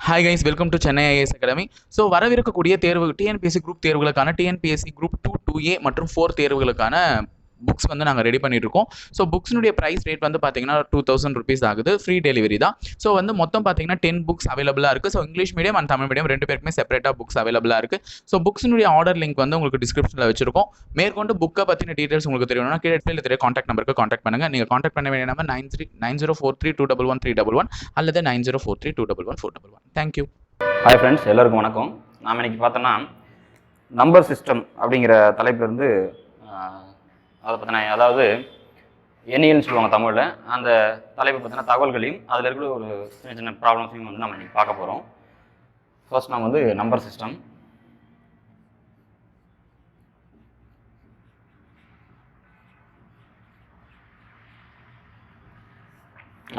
Hi guys, welcome to Chennai IAS academy. So வரவிருக்கக்கூடிய தேர்வு TNPSC group தேர்வுகளுக்கான டிஎன்பிஎஸ்சி குரூப் 2, 2A மற்றும் 4 தேர்வுகளுக்கான புக்ஸ் வந்து நாங்கள் ரெடி பண்ணிட்டு இருக்கோம். ஸோ புக்ஸ்னுடைய ப்ரைஸ் ரேட் வந்து பார்த்தீங்கன்னா 2000 rupees ஆகுது. ஃப்ரீ டெலிவரி தான். ஸோ வந்து மொத்தம் பார்த்தீங்கன்னா 10 புக்ஸ் அவைலபிளாக இருக்குது. So English medium and Tamil medium ரெண்டு பேருக்குமே செப்பரேட்டாக புக்ஸ் அவைலபிளாக இருக்குது. ஸோ புக்ஸ்னுடைய ஆர்டர் லிங்க் வந்து உங்களுக்கு டிஸ்கிரிப்ஷனில் வச்சிருக்கோம். மேற்கொண்டு புக்கை பற்றின டீட்டெயில்ஸ் உங்களுக்கு தெரியணும்னா கீழே தெரிய காண்டாக்ட் நம்பருக்கு காண்டாக்ட் பண்ணுங்கள். நீங்கள் காண்டாக்ட் பண்ண வேண்டிய நம்பர் 9043211311 அல்லது 9043211411. தேங்க்யூ. ஹாய் ஃப்ரெண்ட்ஸ், எல்லாருக்கும் வணக்கம். நாம் இன்றைக்கி பார்த்தோன்னா நம்பர் சிஸ்டம் அப்படிங்கிற தலைப்பிலிருந்து அதை பற்றின, அதாவது எண்ணியல்னு சொல்லுவாங்க தமிழில், அந்த தலைப்பை பற்றின தகவல்களையும் அதில் இருக்கிற ஒரு சின்ன சின்ன ப்ராப்ளம்ஸையும் வந்து நம்ம இன்றைக்கி பார்க்க போகிறோம். ஃபர்ஸ்ட் நம்ம வந்து நம்பர் சிஸ்டம்.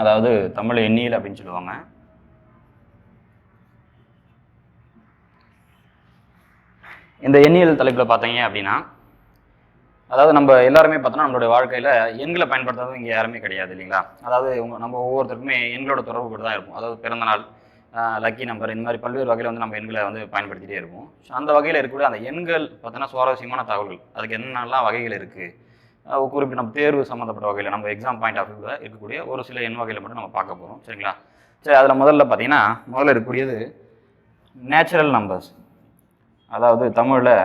அதாவது தமிழ் எண்ணியல் அப்படின்னு சொல்லுவாங்க. இந்த எண்ணியல் தலைப்பில் பார்த்தீங்க அப்படின்னா, அதாவது நம்ம எல்லாருமே பார்த்தோன்னா நம்மளுடைய வாழ்க்கையில் எண்களை பயன்படுத்தாதவங்க இங்கே யாருமே கிடையாது இல்லைங்களா. அதாவது நம்ம ஒவ்வொருத்தருக்குமே எண்களோட தொடர்பு தான் இருக்கும். அதாவது பிறந்தநாள், லக்கி நம்பர், இந்த மாதிரி பல்வேறு வகையில் வந்து நம்ம எண்களை வந்து பயன்படுத்திகிட்டே இருப்போம். ஸோ அந்த வகையில் இருக்கக்கூடிய அந்த எண்கள் பார்த்தோன்னா சுவாரஸ்யமான தகவல்கள், அதுக்கு என்னென்னலாம் வகைகள் இருக்குது, குறிப்பிட்ட நம்ம தேர்வு சம்மந்தப்பட்ட வகையில் நம்ம எக்ஸாம் பாயிண்ட் ஆஃப் வியூவில் இருக்கக்கூடிய ஒரு சில எண் வகையில் மட்டும் நம்ம பார்க்க போகிறோம். சரிங்களா. சரி, அதில் முதல்ல பார்த்தீங்கன்னா இருக்கக்கூடியது நேச்சுரல் நம்பர்ஸ். அதாவது தமிழில்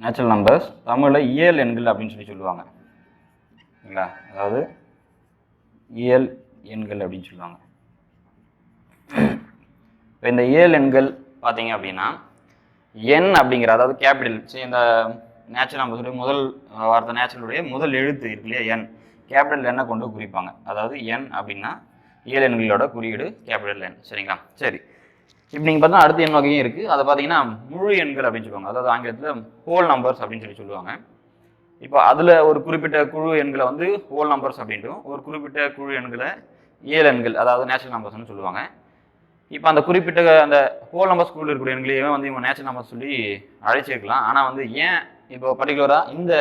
நேச்சுரல் நம்பர்ஸ், தமிழில் இயல் எண்கள் அப்படின்னு சொல்லுவாங்க இல்லைங்களா. அதாவது இயல் எண்கள் அப்படின்னு சொல்லுவாங்க. இப்போ இந்த இயல் எண்கள் பார்த்தீங்க அப்படின்னா, எண் அப்படிங்கிற, அதாவது கேபிட்டல், இந்த நேச்சுரல் நம்பர்ஸுடைய முதல் வார்த்தை, நேச்சுரலுடைய முதல் எழுத்து இருக்கு இல்லையா, என், கேபிட்டல் எண்ணை கொண்டு குறிப்பாங்க. அதாவது என் அப்படின்னா இயல் எண்களோட குறியீடு கேபிட்டல் எண். சரிங்களா. சரி, இப்போ நீங்கள் பார்த்தா அடுத்த எண் வகையும் இருக்குது. அதை பார்த்தீங்கன்னா முழு எண்கள் அப்படின்னு சொல்லுவாங்க. அதாவது ஆங்கிலத்தில் ஹோல் நம்பர்ஸ் அப்படின்னு சொல்லுவாங்க. இப்போ அதில் ஒரு குறிப்பிட்ட குழு எண்களை வந்து ஹோல் நம்பர்ஸ் அப்படின்ட்டும், ஒரு குறிப்பிட்ட குழு எண்களை இயல் எண்கள், அதாவது நேச்சுரல் நம்பர்ஸ்னு சொல்லுவாங்க. இப்போ அந்த குறிப்பிட்ட அந்த ஹோல் நம்பர்ஸ் குழு இருக்கக்கூடிய எண்களையே வந்து இவங்க நேச்சுரல் நம்பர்ஸ் சொல்லி அழைச்சிருக்கலாம். ஆனால் வந்து ஏன் இப்போ பர்டிகுலராக இந்த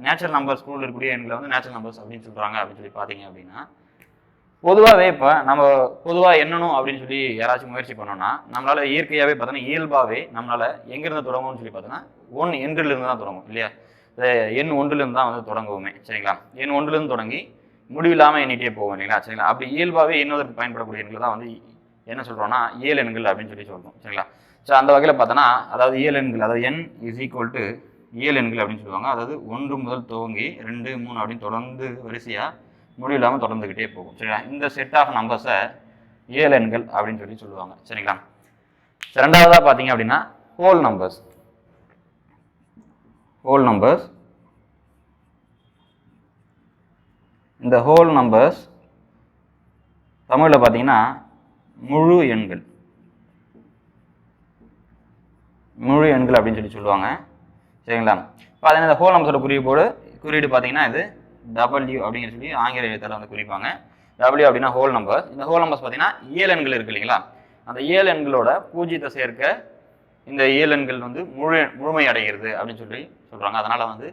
நேச்சுரல் நம்பர்ஸ் குழு இருக்கக்கூடிய எண்களை வந்து நேச்சுரல் நம்பர்ஸ் அப்படின்னு சொல்கிறாங்க அப்படின்னு சொல்லி பார்த்தீங்க அப்படின்னா, பொதுவாகவே இப்போ நம்ம பொதுவாக எண்ணணும் அப்படின்னு சொல்லி யாராச்சும் முயற்சி பண்ணோம்னா, நம்மளால் இயற்கையாகவே பார்த்தோன்னா, இயல்பாகவே நம்மளால் எங்கேருந்து தொடங்கும்னு சொல்லி பார்த்தோன்னா, எண்ணிலிருந்து தான் தொடங்கும் இல்லையா. எண் ஒன்றிலிருந்து தான் வந்து தொடங்குவோமே. சரிங்களா. எண் ஒன்றிலிருந்து தொடங்கி முடிவில்லாமல் எண்ணிட்டே போவோம் இல்லைங்களா. சரிங்களா. அப்படி இயல்பாகவே எண்ணுவதற்கு பயன்படக்கூடிய எண்கள் தான் வந்து என்ன சொல்கிறோம்னா இயல் எண்கள் அப்படின்னு சொல்கிறோம். சரிங்களா. ஸோ அந்த வகையில் பார்த்தோன்னா, அதாவது இயல் எண்கள், அதாவது என் இஸ் ஈக்குவல் டு இயல் எண்கள் அப்படின்னு சொல்லுவாங்க. அதாவது 1 முதல் துவங்கி 2, 3 அப்படின்னு தொடர்ந்து வரிசையாக முடிவு இல்லாமல் தொடர்ந்துக்கிட்டே போகும். சரிங்களா. இந்த செட் ஆஃப் நம்பர்ஸை இயல் எண்கள் அப்படின்னு சொல்லுவாங்க. சரிங்களா. ரெண்டாவதாக பார்த்தீங்க அப்படின்னா ஹோல் நம்பர்ஸ். ஹோல் நம்பர்ஸ், இந்த ஹோல் நம்பர்ஸ் தமிழில் பார்த்தீங்கன்னா முழு எண்கள். முழு எண்கள் அப்படின்னு சொல்லுவாங்க. சரிங்களா. இப்போ அதே இந்த ஹோல் நம்பர்ஸோட குறியீடு பார்த்தீங்கன்னா இது W அப்படிங்கிற சொல்லி ஆங்கில எழுத்தில் வந்து குறிப்பாங்க. W அப்படின்னா ஹோல் நம்பர். இந்த ஹோல் நம்பர்ஸ் பார்த்தீங்கன்னா இயல் எண்கள் இருக்கு இல்லைங்களா. அந்த இயல் எண்களோட பூஜ்ஜியத்தை சேர்க்க இந்த இயல் எண்கள் வந்து முழுமை அடைகிறது அப்படின்னு சொல்கிறாங்க. அதனால் வந்து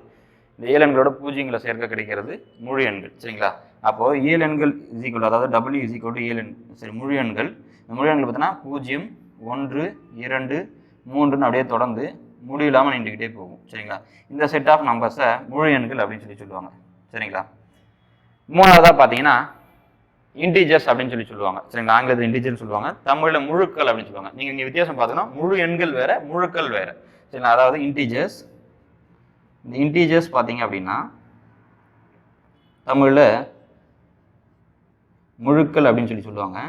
இந்த இயல் எண்களோட பூஜ்ஜியங்களை சேர்க்க கிடைக்கிறது முழு எண்கள். சரிங்களா. அப்போது இயல் எண்கள் இஸ் ஈக்குவல், அதாவது W இஸ் ஈக்குவல் டு இயல் எண். சரி, முழு எண்கள். இந்த முழு எண்கள் பார்த்தீங்கன்னா 0, 1, 2, 3ன்னு அப்படியே தொடர்ந்து முடிவு இல்லாமல் நின்றுக்கிட்டே போகும். சரிங்களா. இந்த செட் ஆஃப் நம்பர்ஸை முழு எண்கள் அப்படின்னு சொல்லுவாங்க. சரிங்களா. மூணாவதாக பார்த்தீங்கன்னா இன்டிஜர்ஸ் அப்படின்னு சொல்லுவாங்க. சரிங்களா. ஆங்கிலத்தில் இன்டிஜர்னு சொல்லுவாங்க, தமிழில் முழுக்கள் அப்படின்னு சொல்லுவாங்க. நீங்கள் இங்கே வித்தியாசம் பார்த்தீங்கன்னா முழு எண்கள் வேற, முழுக்கள் வேற. சரிங்களா. அதாவது இன்டிஜர்ஸ், இந்த இன்டிஜர்ஸ் பார்த்தீங்க அப்படின்னா தமிழில் முழுக்கள் அப்படின்னு சொல்லுவாங்க.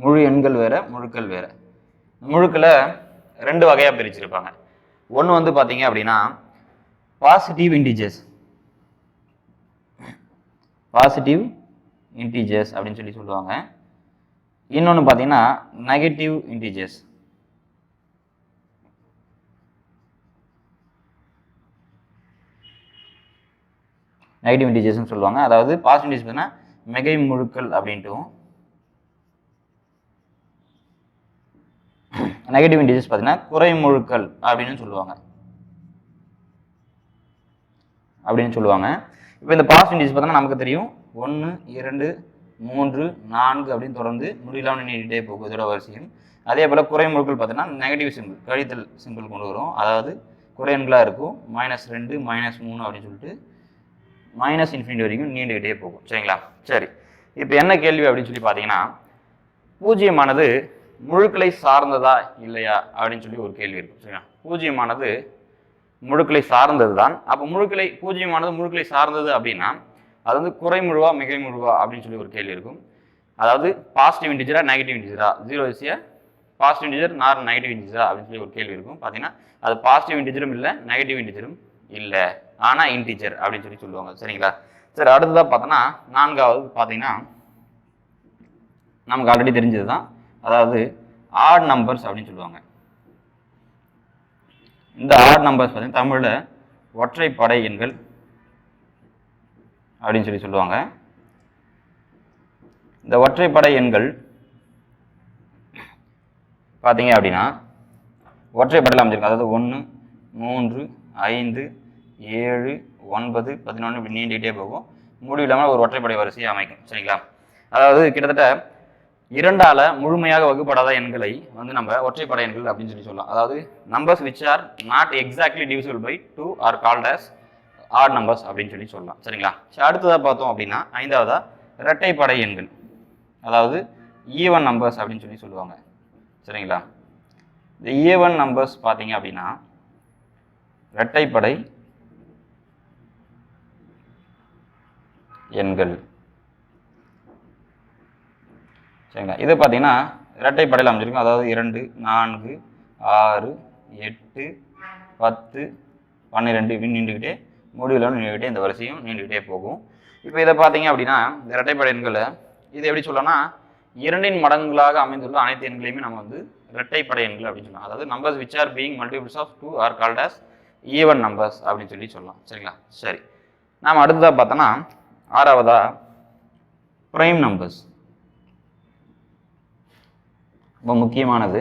முழு எண்கள் வேற, முழுக்கள் வேற. முழுக்களை 2 வகையாக பிரிச்சிருப்பாங்க. ஒன்று வந்து பார்த்தீங்க அப்படின்னா பாசிட்டிவ் இன்டிஜர்ஸ், பாசிட்டிவ் இன்டிஜர்ஸ் அப்படின்னு சொல்லுவாங்க. இன்னொன்று பார்த்தீங்கன்னா நெகட்டிவ் இன்டிஜர்ஸ். நெகட்டிவ் இன்டிஜர்ஸ்னு சொல்லுவாங்க. அதாவது பாசிட்டிவ் இன்டிஜர்ஸ் பார்த்தீங்கன்னா மிகை முழுக்கள் அப்படின்ட்டும், நெகட்டிவ் இன்டிஜர்ஸ் பார்த்தீங்கன்னா குறை முழுக்கள் அப்படின்னு சொல்லுவாங்க. அப்படின்னு சொல்லுவாங்க. இப்போ இந்த பாசிட்டிவ் இன்டிஜர்ஸ் பார்த்தோன்னா நமக்கு தெரியும் 1 2 3 4 அப்படின்னு தொடர்ந்து முடியலாமல் நீட்டிகிட்டே போகும் இதோட வரிசையும். அதே போல் குறை முழுக்கள் பார்த்தோன்னா நெகட்டிவ் சிம்பிள் கழித்தல் சிம்பிள் கொண்டு வரும், அதாவது குறை எண்களாக இருக்கும் -2 -3 அப்படின்னு சொல்லிட்டு -∞ வரைக்கும் நீண்டுகிட்டே போகும். சரிங்களா? சரி, இப்போ என்ன கேள்வி அப்படின்னு சொல்லி பார்த்தீங்கன்னா, பூஜ்ஜியமானது முழுக்களை சார்ந்ததா இல்லையா அப்படின்னு சொல்லி ஒரு கேள்வி இருக்கும். சரிங்களா? பூஜ்ஜியமானது முழுக்களை சார்ந்தது தான். அப்போ பூஜ்ஜியமானது முழுக்களை சார்ந்தது அப்படின்னா அது வந்து குறை முழுவா மிகை முழுவா அப்படின்னு சொல்லி ஒரு கேள்வி இருக்கும். அதாவது பாசிட்டிவ் இன்டிஜரா நெகட்டிவ் இன்டிஜரா, 0 is a positive integer nor negative இன்டிஜரா அப்படின்னு சொல்லி ஒரு கேள்வி இருக்கும். பார்த்தீங்கன்னா அது பாசிட்டிவ் இன்டிஜரும் இல்லை நெகட்டிவ் இன்டிஜரும் இல்லை, ஆனால் இன்டிஜர் அப்படின்னு சொல்லி சொல்லுவாங்க. சரிங்களா? சரி, அடுத்ததாக பார்த்தோன்னா 4வது பார்த்தீங்கன்னா நமக்கு ஆல்ரெடி தெரிஞ்சது தான், அதாவது ஆட் நம்பர்ஸ் அப்படின்னு சொல்லுவாங்க. இந்த ஆட் நம்பர்ஸ் பார்த்தீங்கன்னா தமிழில் ஒற்றைப்படை எண்கள் அப்படின்னு சொல்லி சொல்லுவாங்க. இந்த ஒற்றைப்படை எண்கள் பார்த்தீங்க அப்படின்னா ஒற்றைப்படையில் அமைஞ்சிருக்கு, அதாவது 1 3 5 7 9 11 இப்படி நீண்டிகிட்டே போகும், முடிவில்லாமல் ஒரு ஒற்றைப்படை வரிசையை அமைக்கும். சரிங்களா? அதாவது கிட்டத்தட்ட 2ஆல் முழுமையாக வகுப்படாத எண்களை வந்து நம்ம ஒற்றைப்படை எண்கள் அப்படின்னு சொல்லி சொல்லலாம். அதாவது numbers which are not exactly divisible by 2 are called as odd numbers அப்படின்னு சொல்லி சொல்லலாம். சரிங்களா? அடுத்ததாக பார்த்தோம் அப்படின்னா 5வதா இரட்டைப்படை எண்கள், அதாவது ஈவன் நம்பர்ஸ் அப்படின்னு சொல்லி சொல்லுவாங்க. சரிங்களா? இந்த ஈவன் நம்பர்ஸ் பார்த்தீங்க அப்படின்னா இரட்டைப்படை எண்கள். சரிங்களா? இது பார்த்தீங்கன்னா இரட்டைப்படையில் அமைஞ்சிருக்கும், அதாவது 2 4 6 8 10 12 இப்படி நீண்டுக்கிட்டே முடிவில் நீண்டுக்கிட்டே இந்த வரிசையும் நீண்டுக்கிட்டே போகும். இப்போ இதை பார்த்தீங்க அப்படின்னா இந்த இரட்டைப்படை எண்களை இது எப்படி சொல்லலாம்னா 2இன் மடங்குகளாக அமைந்துள்ள அனைத்து எண்களையுமே நம்ம வந்து இரட்டைப்படை எண்கள் அப்படின்னு சொல்லலாம். அதாவது numbers which are being multiples of 2 are called as even numbers அப்படின்னு சொல்லி சொல்லலாம். சரிங்களா? சரி, நாம் அடுத்ததாக பார்த்தோன்னா 6வதா பிரைம் நம்பர்ஸ். ரொம்ப முக்கியமானது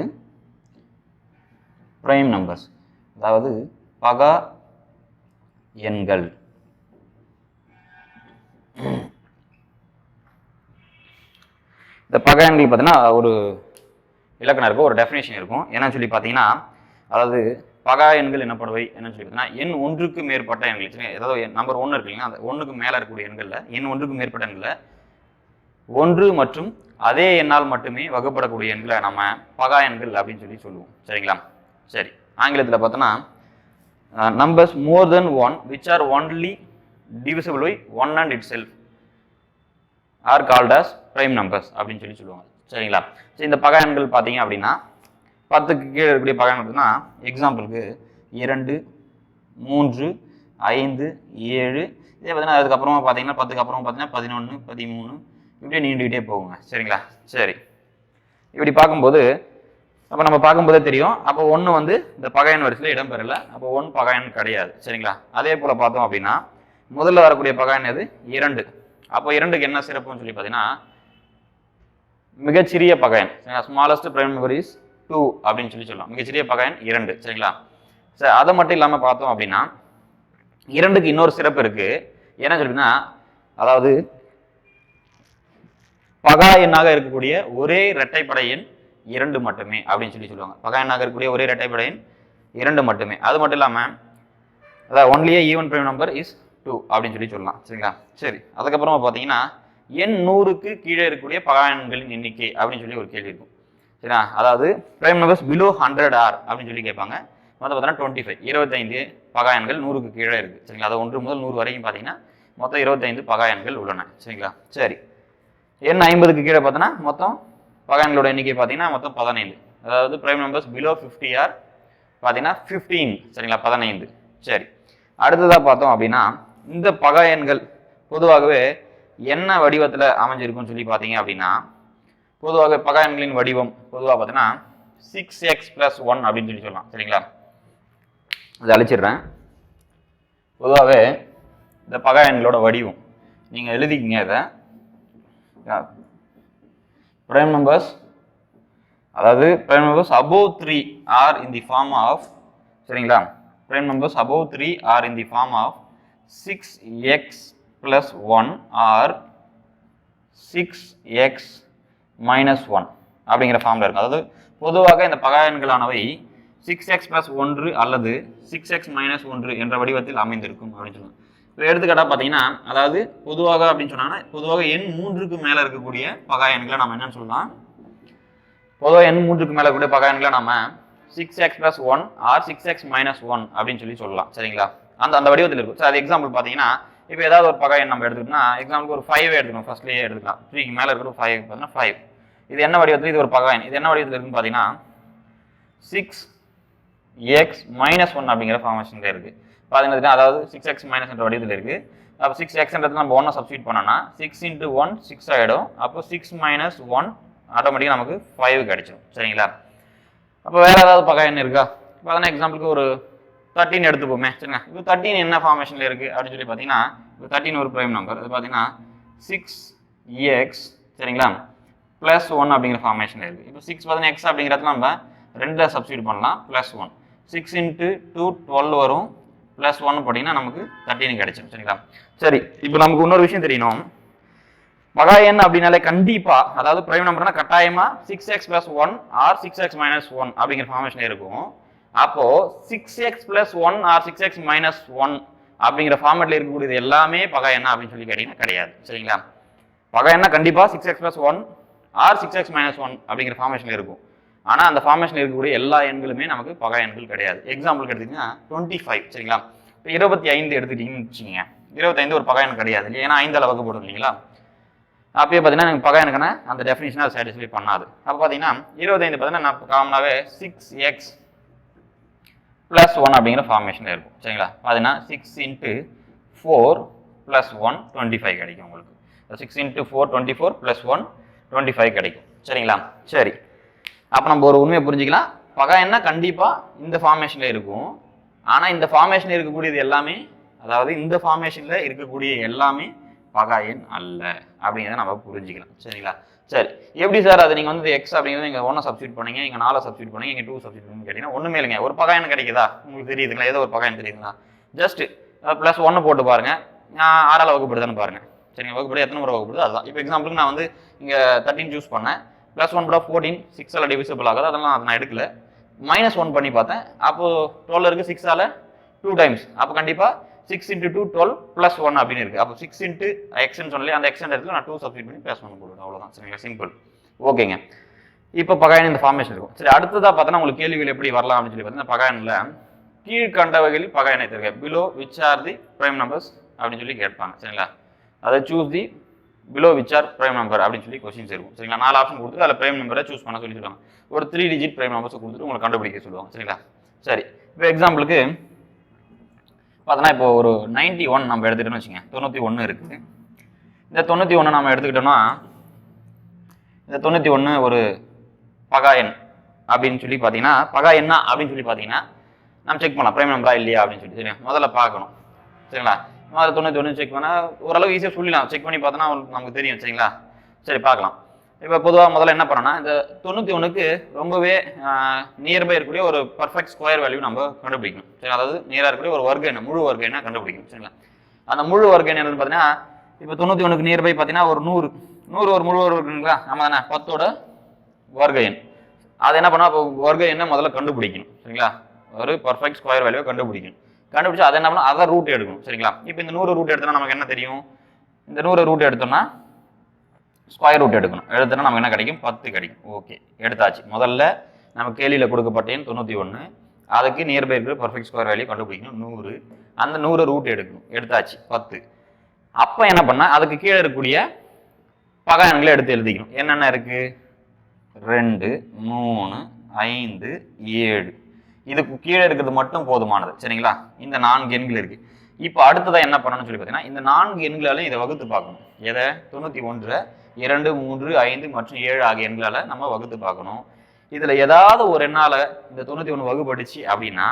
பிரைம் நம்பர்ஸ், அதாவது பகா எண்கள். இந்த பகா எண்கள் பார்த்தீங்கன்னா ஒரு இலக்கணம் இருக்கும், ஒரு டெஃபினேஷன் இருக்கும். என்னன்னு சொல்லி பார்த்தீங்கன்னா, அதாவது பகா எண்கள் என்னப்படுவை என்னன்னு சொல்லி பார்த்தீங்கன்னா எண் ஒன்றுக்கு மேற்பட்ட எண்கள், ஏதாவது நம்பர் 1 இருக்கு இல்லைங்களா, அந்த 1க்கு மேலே இருக்கக்கூடிய எண்களில் எண் ஒன்றுக்கு மேற்பட்ட எண்களில் 1 மற்றும் அதே எண்ணால் மட்டுமே வகுப்படக்கூடிய எண்களை நம்ம பகா எண்கள் அப்படின்னு சொல்லி சொல்லுவோம். சரிங்களா? சரி, ஆங்கிலத்தில் பார்த்தோன்னா numbers more then 1 which are only divisible by 1 and itself are called as prime numbers அப்படின்னு சொல்லி சொல்லுவாங்க. சரிங்களா? சரி, இந்த பகா எண்கள் பார்த்தீங்க அப்படின்னா 10க்கு கீழே இருக்கக்கூடிய பகா எண்கள்னா எக்ஸாம்பிளுக்கு 2 3 5 7 இதே பார்த்தீங்கன்னா அதுக்கப்புறமா பார்த்தீங்கன்னா 10க்கு அப்புறமா பார்த்தீங்கன்னா 11 13 இப்படியே நீண்டுகிட்டே போகுங்க. சரிங்களா? சரி, இப்படி பார்க்கும்போது அப்போ நம்ம பார்க்கும்போதே தெரியும், அப்போ 1 வந்து இந்த பகையன் வரிசையில் இடம்பெறலை, அப்போ 1 பகையன் கிடையாது. சரிங்களா? அதே போல் பார்த்தோம் அப்படின்னா முதல்ல வரக்கூடிய பகையன் எது 2. அப்போ 2க்கு என்ன சிறப்புன்னு சொல்லி பார்த்தீங்கன்னா மிகச்சிறிய பகையன், ஸ்மாலஸ்ட் பிரைம் நம்பர் இஸ் 2 அப்படின்னு சொல்லி சொல்லலாம். மிகச்சிறிய பகையன் 2. சரிங்களா? சரி, அதை மட்டும் இல்லாமல் பார்த்தோம் அப்படின்னா 2க்கு இன்னொரு சிறப்பு இருக்கு. என்ன சொல்லினா, அதாவது பகா எண்ணாக இருக்கக்கூடிய ஒரே இரட்டைப்படை எண் 2 மட்டுமே அப்படின்னு சொல்லி சொல்லுவாங்க. பகா எண்ணாக இருக்கக்கூடிய ஒரே இரட்டைப்படை எண் 2 மட்டுமே. அது மட்டும் இல்லாமல் அதாவது only even prime number is 2 அப்படின்னு சொல்லி சொல்லலாம். சரிங்களா? சரி, அதுக்கப்புறமா பார்த்தீங்கன்னா எண் 100க்கு கீழே இருக்கக்கூடிய பகா எண்களின் எண்ணிக்கை அப்படின்னு சொல்லி ஒரு கேள்வி இருக்கும். சரிங்களா? அதாவது பிரைம் நம்பர்ஸ் பிலோ 100 ஆர் அப்படின்னு சொல்லி கேட்பாங்க. மொத்தம் பார்த்தீங்கன்னா 25 பகா எண்கள் 100க்கு கீழே இருக்கு. சரிங்களா? அது 1 முதல் 100 வரைக்கும் பார்த்தீங்கன்னா மொத்தம் 25 பகா எண்கள் உள்ளன. சரிங்களா? சரி, எண் 50க்கு கீழே பார்த்தோன்னா மொத்தம் பகா எண்களோட எண்ணிக்கை பார்த்தீங்கன்னா மொத்தம் 15. அதாவது பிரைம் நம்பர்ஸ் பிலோ 50 ஆர் பார்த்தீங்கன்னா 15. சரிங்களா? 15. சரி, அடுத்ததாக பார்த்தோம் அப்படின்னா இந்த பகா எண்கள் பொதுவாகவே என்ன வடிவத்தில் அமைஞ்சிருக்குன்னு சொல்லி பார்த்தீங்க அப்படின்னா பொதுவாக பகா எண்களின் வடிவம் பொதுவாக பார்த்தீங்கன்னா 6x + 1 அப்படின்னு சொல்லி சொல்லலாம். சரிங்களா? அதை அழிச்சிடுறேன். பொதுவாகவே இந்த பகா எண்களோட வடிவம் நீங்கள் எழுதிக்கிங்க. இதை பிரைம் நம்பர்ஸ், அதாவது prime numbers above 3 are in the form of, சரிங்களா, prime numbers above 3 are in the form of 6x plus 1 or 6x minus 1 அப்படிங்கிற ஃபார்ம்ல இருக்கும். அதாவது பொதுவாக இந்த பகா எண்களானவை 6x plus 1 அல்லது 6x minus 1 என்ற வடிவத்தில் அமைந்திருக்கும் அப்படின்னு சொல்லுவாங்க. இப்போ எடுத்துக்காட்டாக பார்த்தீங்கன்னா, அதாவது பொதுவாக அப்படின்னு சொன்னாங்கன்னா, பொதுவாக எண் 3க்கு மேலே இருக்கக்கூடிய பகா எண்களை நம்ம என்னன்னு சொல்லலாம்? பொதுவாக எண் 3க்கு மேலே இருக்கக்கூடிய பகா எண்களை நம்ம 6x plus 1 or 6x minus 1 அப்படின்னு சொல்லலாம். சரிங்களா? அந்த வடிவத்தில் இருக்கும். சார் அது எக்ஸாம்பிள் பார்த்தீங்கன்னா, இப்போ ஏதாவது ஒரு பகா எண் நம்ம எடுத்துக்கிட்டோம்னா, எக்ஸாம்பிளுக்கு ஒரு 5 எடுத்துக்கணும். ஃபர்ஸ்ட்லேயே எடுத்துக்கலாம். 3க்கு மேலே இருக்கிற 5 பார்த்தீங்கன்னா 5. இது என்ன வடிவத்தில்? இது ஒரு பகா எண். இது என்ன வடிவத்தில் இருக்குன்னு பார்த்தீங்கன்னா 6x minus 1 அப்படிங்கிற ஃபார்மேஷன்ல இருக்கு. பார்த்தீங்கன்னா அதாவது 6x minus என்ற வடிவத்தில் இருக்கு. அப்போ 6xன்றது நம்ம 1 சப்ஸ்டிட் பண்ணோம்னா 6 into 1 6 ஆகிடும். அப்போ 6 minus 1 ஆட்டோமேட்டிக்காக நமக்கு 5 கிடைச்சிடும். சரிங்களா? அப்போ வேற ஏதாவது பகா எண் இருக்கா? பார்த்தீங்கன்னா எக்ஸாம்பிளுக்கு ஒரு 13 எடுத்துப்போமே. சரிங்களா? இப்போ 13 என்ன ஃபார்மேஷன்ல இருக்கு அப்படின்னு சொல்லி பார்த்தீங்கன்னா, இப்போ 13 ஒரு பிரைம் நம்பர். அது பார்த்தீங்கன்னா 6x சரிங்களா பிளஸ் 1 அப்படிங்கிற ஃபார்மேஷன்ல இருக்கு. இப்போ 6 பார்த்தீங்கன்னா எக்ஸ் அப்படிங்கிறத நம்ம 2 சப்ஸ்டிட் பண்ணலாம். பிளஸ் 1 6 into 2 12 வரும். பிளஸ் 1 போட்டிங்கன்னா நமக்கு 13 கிடைச்சிடும். சரிங்களா? சரி, இப்போ நமக்கு இன்னொரு விஷயம் தெரியணும். பகா எண் அப்படின்னாலே கண்டிப்பா, அதாவது பிரைம் நம்பர்னா கட்டாயமா 6x plus 1 or 6x minus 1 அப்படிங்கிற ஃபார்மேஷன்ல இருக்கும். அப்போ 6x plus 1 or 6x minus 1 அப்படிங்கிற ஃபார்மேட்ல இருக்கக்கூடியது எல்லாமே பகா எண் அப்படின்னு சொல்லி கேட்டீங்கன்னா கிடையாது. சரிங்களா? பகா எண்ணா கண்டிப்பா 6x plus 1 or 6x minus 1 அப்படிங்கிற ஃபார்மேஷன்ல இருக்கும். ஆனா அந்த ஃபார்மேஷன்ல இருக்கக்கூடிய எல்லா எண்களுமே நமக்கு பகா எண்கள் கிடையாது. எக்ஸாம்பிளுக்கு எடுத்தீங்கன்னா 25. சரிங்களா? இப்போ 25 எடுத்துக்கிட்டீங்கன்னு வச்சுக்கோங்க. 25 ஒரு பகா எண் கிடையாது இல்லையா? ஏன்னா 5ஆல் வகுப்படும் இல்லைங்களா? அப்பயே பார்த்தீங்கன்னா எனக்கு பகா எண்ணுக்கான அந்த டெஃபினிஷனை அதை சாட்டிஸ்ஃபை பண்ணாது. அப்போ பார்த்தீங்கன்னா 25 பார்த்தீங்கன்னா நான் காமனாகவே 6x plus 1 அப்படிங்கிற ஃபார்மேஷனில் இருக்கும். சரிங்களா? பார்த்தீங்கன்னா 6 into 4 plus 1 25 கிடைக்கும் உங்களுக்கு. 6 into 4 24 plus 1 25 கிடைக்கும். சரிங்களா? சரி, அப்போ நம்ம ஒரு உண்மையை புரிஞ்சுக்கலாம். பகா எண்ணா கண்டிப்பாக இந்த ஃபார்மேஷனில் இருக்கும். ஆனால் இந்த ஃபார்மேஷனில் இருக்கக்கூடியது எல்லாமே, அதாவது இந்த ஃபார்மேஷனில் இருக்கக்கூடிய எல்லாமே பகா எண் அல்ல அப்படிங்கிறத நம்ம புரிஞ்சுக்கலாம். சரிங்களா? சரி, எப்படி சார் அது நீங்கள் வந்து எக்ஸ் அப்படிங்கிறது இங்கே 1 சப்ஸ்டிட் பண்ணீங்க, இங்கே 4 சப்ஸ்டிட் பண்ணீங்க, இங்கே 2 சப்ஸ்டிட் பண்ணி கேட்டீங்கன்னா ஒன்றுமே இல்லைங்க. ஒரு பகா எண் கிடைக்குதா உங்களுக்கு தெரியுதுங்களா? ஏதோ ஒரு பகா எண் தெரியுதுங்களா? ஜஸ்ட் ப்ளஸ் 1 போட்டு பாருங்க, 6ஆல் வகுப்படுதான்னு பாருங்க. சரிங்க, வகுப்படி எத்தனை முறை வகுப்படுது அதுதான். இப்போ எக்ஸாம்பிளுக்கு நான் வந்து இங்கே 13 சூஸ் பண்ணேன். ப்ளஸ் 1 போட 14 6ஆல் டிவிசிபிள் ஆகுது. அதெல்லாம் நான் எடுக்கல. -1 பண்ணி பார்த்தேன். அப்போது 12 இருக்குது, 6ஆல் 2 டைம்ஸ். அப்போ கண்டிப்பாக 6 into 2 12 plus 1 அப்படின்னு இருக்கு. அப்போ 6 into xன்னு சொல்லி அந்த x இடத்துல நான் 2 சப்ஸ்டிட் பண்ணி +1 போடுவேன். அவ்வளோதான். சரிங்களா? சிம்பிள். ஓகேங்க. இப்போ பகா எண் இந்த ஃபார்மேஷன் இருக்கும். சரி, அடுத்ததாக பார்த்தோன்னா உங்களுக்கு கேள்விகள் எப்படி வரலாம் அப்படின்னு சொல்லி பார்த்தீங்கன்னா, பகா எண்ணில் கீழ்கண்டவைகளில் பகா எண்ணை தருக. Below which are the prime numbers அப்படின்னு சொல்லி கேட்பாங்க. சரிங்களா? அதை choose the below which are prime number அப்படின்னு சொல்லி கொஸ்டின்ஸ் இருக்கும். சரிங்களா? 4 ஆப்ஷன் கொடுத்துட்டு அதில் பிரைம் நம்பரை சூஸ் பண்ண சொல்லி சொல்லுவாங்க. ஒரு 3 டிஜிட் பிரைம் நம்பர்ஸ் கொடுத்துட்டு உங்களுக்கு கண்டுபிடிக்க சொல்லுவாங்க. சரிங்களா? சரி, இப்போ எக்ஸாம்பிளுக்கு பார்த்தோன்னா இப்போ ஒரு 91 நம்ம எடுத்துக்கிட்டோம்னு வச்சுங்க. 91 இருக்குது. இந்த 91 நம்ம எடுத்துக்கிட்டோம்னா, இந்த 91 ஒரு பகா எண் அப்படின்னு சொல்லி பார்த்தீங்கன்னா, பகா எண்ணா அப்படின்னு சொல்லி பார்த்தீங்கன்னா நம்ம செக் பண்ணலாம் பிரைம் நம்பரா இல்லையா அப்படின்னு சொல்லி. சரிங்களா? முதல்ல பார்க்கணும். சரிங்களா? முதல்ல 91 செக் பண்ணால் ஓரளவு ஈஸியாக சொல்லிடலாம். செக் பண்ணி பார்த்தோன்னா நமக்கு தெரியும். சரிங்களா? சரி, பார்க்கலாம். இப்போ பொதுவாக முதல்ல என்ன பண்ணோம்னா, இந்த 91க்கு ரொம்பவே நியர்பை இருக்கக்கூடிய ஒரு பர்ஃபெக்ட் ஸ்கொயர் வேல்யூ நம்ம கண்டுபிடிக்கணும். சரி, அதாவது நியராக இருக்கக்கூடிய ஒரு வர்க்க எண்ணை, முழு வர்க்க எண்ணை கண்டுபிடிக்கணும். சரிங்களா? அந்த முழு வர்க்க எண் பார்த்தீங்கன்னா, இப்போ 91க்கு நியர்பை பார்த்தீங்கன்னா ஒரு 100 ஒரு முழு வர்க்கங்களா? நம்ம தானே 10ஓட வர்க்க எண். அது என்ன பண்ணால் இப்போ வர்க்க எண்ணை முதல்ல கண்டுபிடிக்கணும். சரிங்களா? ஒரு பர்ஃபெக்ட் ஸ்கொயர் வேல்யூவை கண்டுபிடிக்கணும். கண்டுபிடிச்சு அதை என்ன பண்ணணும், அதை ரூட் எடுக்கணும். சரிங்களா? இப்போ இந்த 100 ரூட் எடுத்தோம்னா நமக்கு என்ன தெரியும்? இந்த 100 ரூட் எடுத்தோம்னா ஸ்கொயர் ரூட் எடுக்கணும். எடுத்தோம்னா நமக்கு என்ன கிடைக்கும்? 10 கிடைக்கும். ஓகே, எடுத்தாச்சு. முதல்ல நம்ம கேள்வியில் கொடுக்கப்பட்ட எண் 91, அதுக்கு நியர்பை இருக்கிற பர்ஃபெக்ட் ஸ்கொயர் வேல்யூ கண்டுபிடிக்கணும் 100. அந்த 100 ரூட் எடுக்கணும். எடுத்தாச்சு 10. அப்போ என்ன பண்ண, அதுக்கு கீழே இருக்கக்கூடிய பகா எண்களை எடுத்து எழுதிக்கணும். என்னென்ன இருக்கு? 2 3 5 7. இதுக்கு கீழே இருக்கிறது மட்டும் போதுமானது. சரிங்களா? இந்த 4 எண்கள் இருக்கு. இப்போ அடுத்ததான் என்ன பண்ணணும்னு சொல்லி பார்த்தீங்கன்னா, இந்த 4 எண்களால இதை வகுத்து பார்க்கணும். எதை? 91 2 3 5 மற்றும் 7 ஆகிய எண்களால நம்ம வகுத்து பார்க்கணும். இதுல ஏதாவது ஒரு எண்ணால இந்த 91 வகுப்படுச்சு அப்படின்னா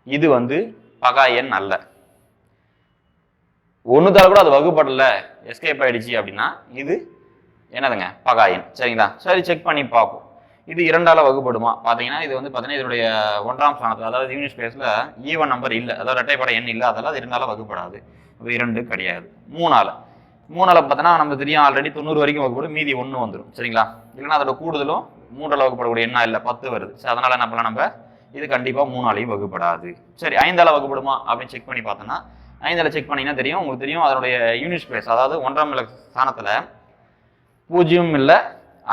இது வந்து பகா எண் அல்ல. ஒண்ணுதால கூட அது வகுப்படல, எஸ்கேப் ஆயிடுச்சு அப்படின்னா இது என்னதுங்க? பகா எண். சரிங்களா? சரி, செக் பண்ணி பார்ப்போம். இது 2ஆல் வகுப்படுமா பார்த்தீங்கன்னா இது வந்து பார்த்தீங்கன்னா இதனுடைய 1ஆம் ஸ்தானத்தில் அதாவது யூனிட் ஸ்பேஸில் ஈவன் நம்பர் இல்லை, அதாவது இரட்டைப்படை எண் இல்லை, அதெல்லாம் அது 2ஆல் வகுப்படாது. இப்போ 2 கிடையாது. 3ஆல் பார்த்தோன்னா நமக்கு தெரியும் ஆல்ரெடி 90 வரைக்கும் வகுப்படும், மீதி 1 வந்துடும் சரிங்களா. இல்லைன்னா அதோட கூடுதலும் 3ஆல் வகுப்படக்கூடிய எண்ணா இல்லை, 10 வருது. சரி, அதனால என்ன பண்ணலாம் நம்ம, இது கண்டிப்பாக 3ஆலையும் வகுப்படாது. சரி, 5ஆல் வகுப்படுமா அப்படின்னு செக் பண்ணி பார்த்தோன்னா 5ஆல் செக் பண்ணிங்கன்னா தெரியும், உங்களுக்கு தெரியும் அதனுடைய யூனிட் ஸ்பேஸ் அதாவது 1ஆம் ஸ்தானத்தில் 0 இல்லை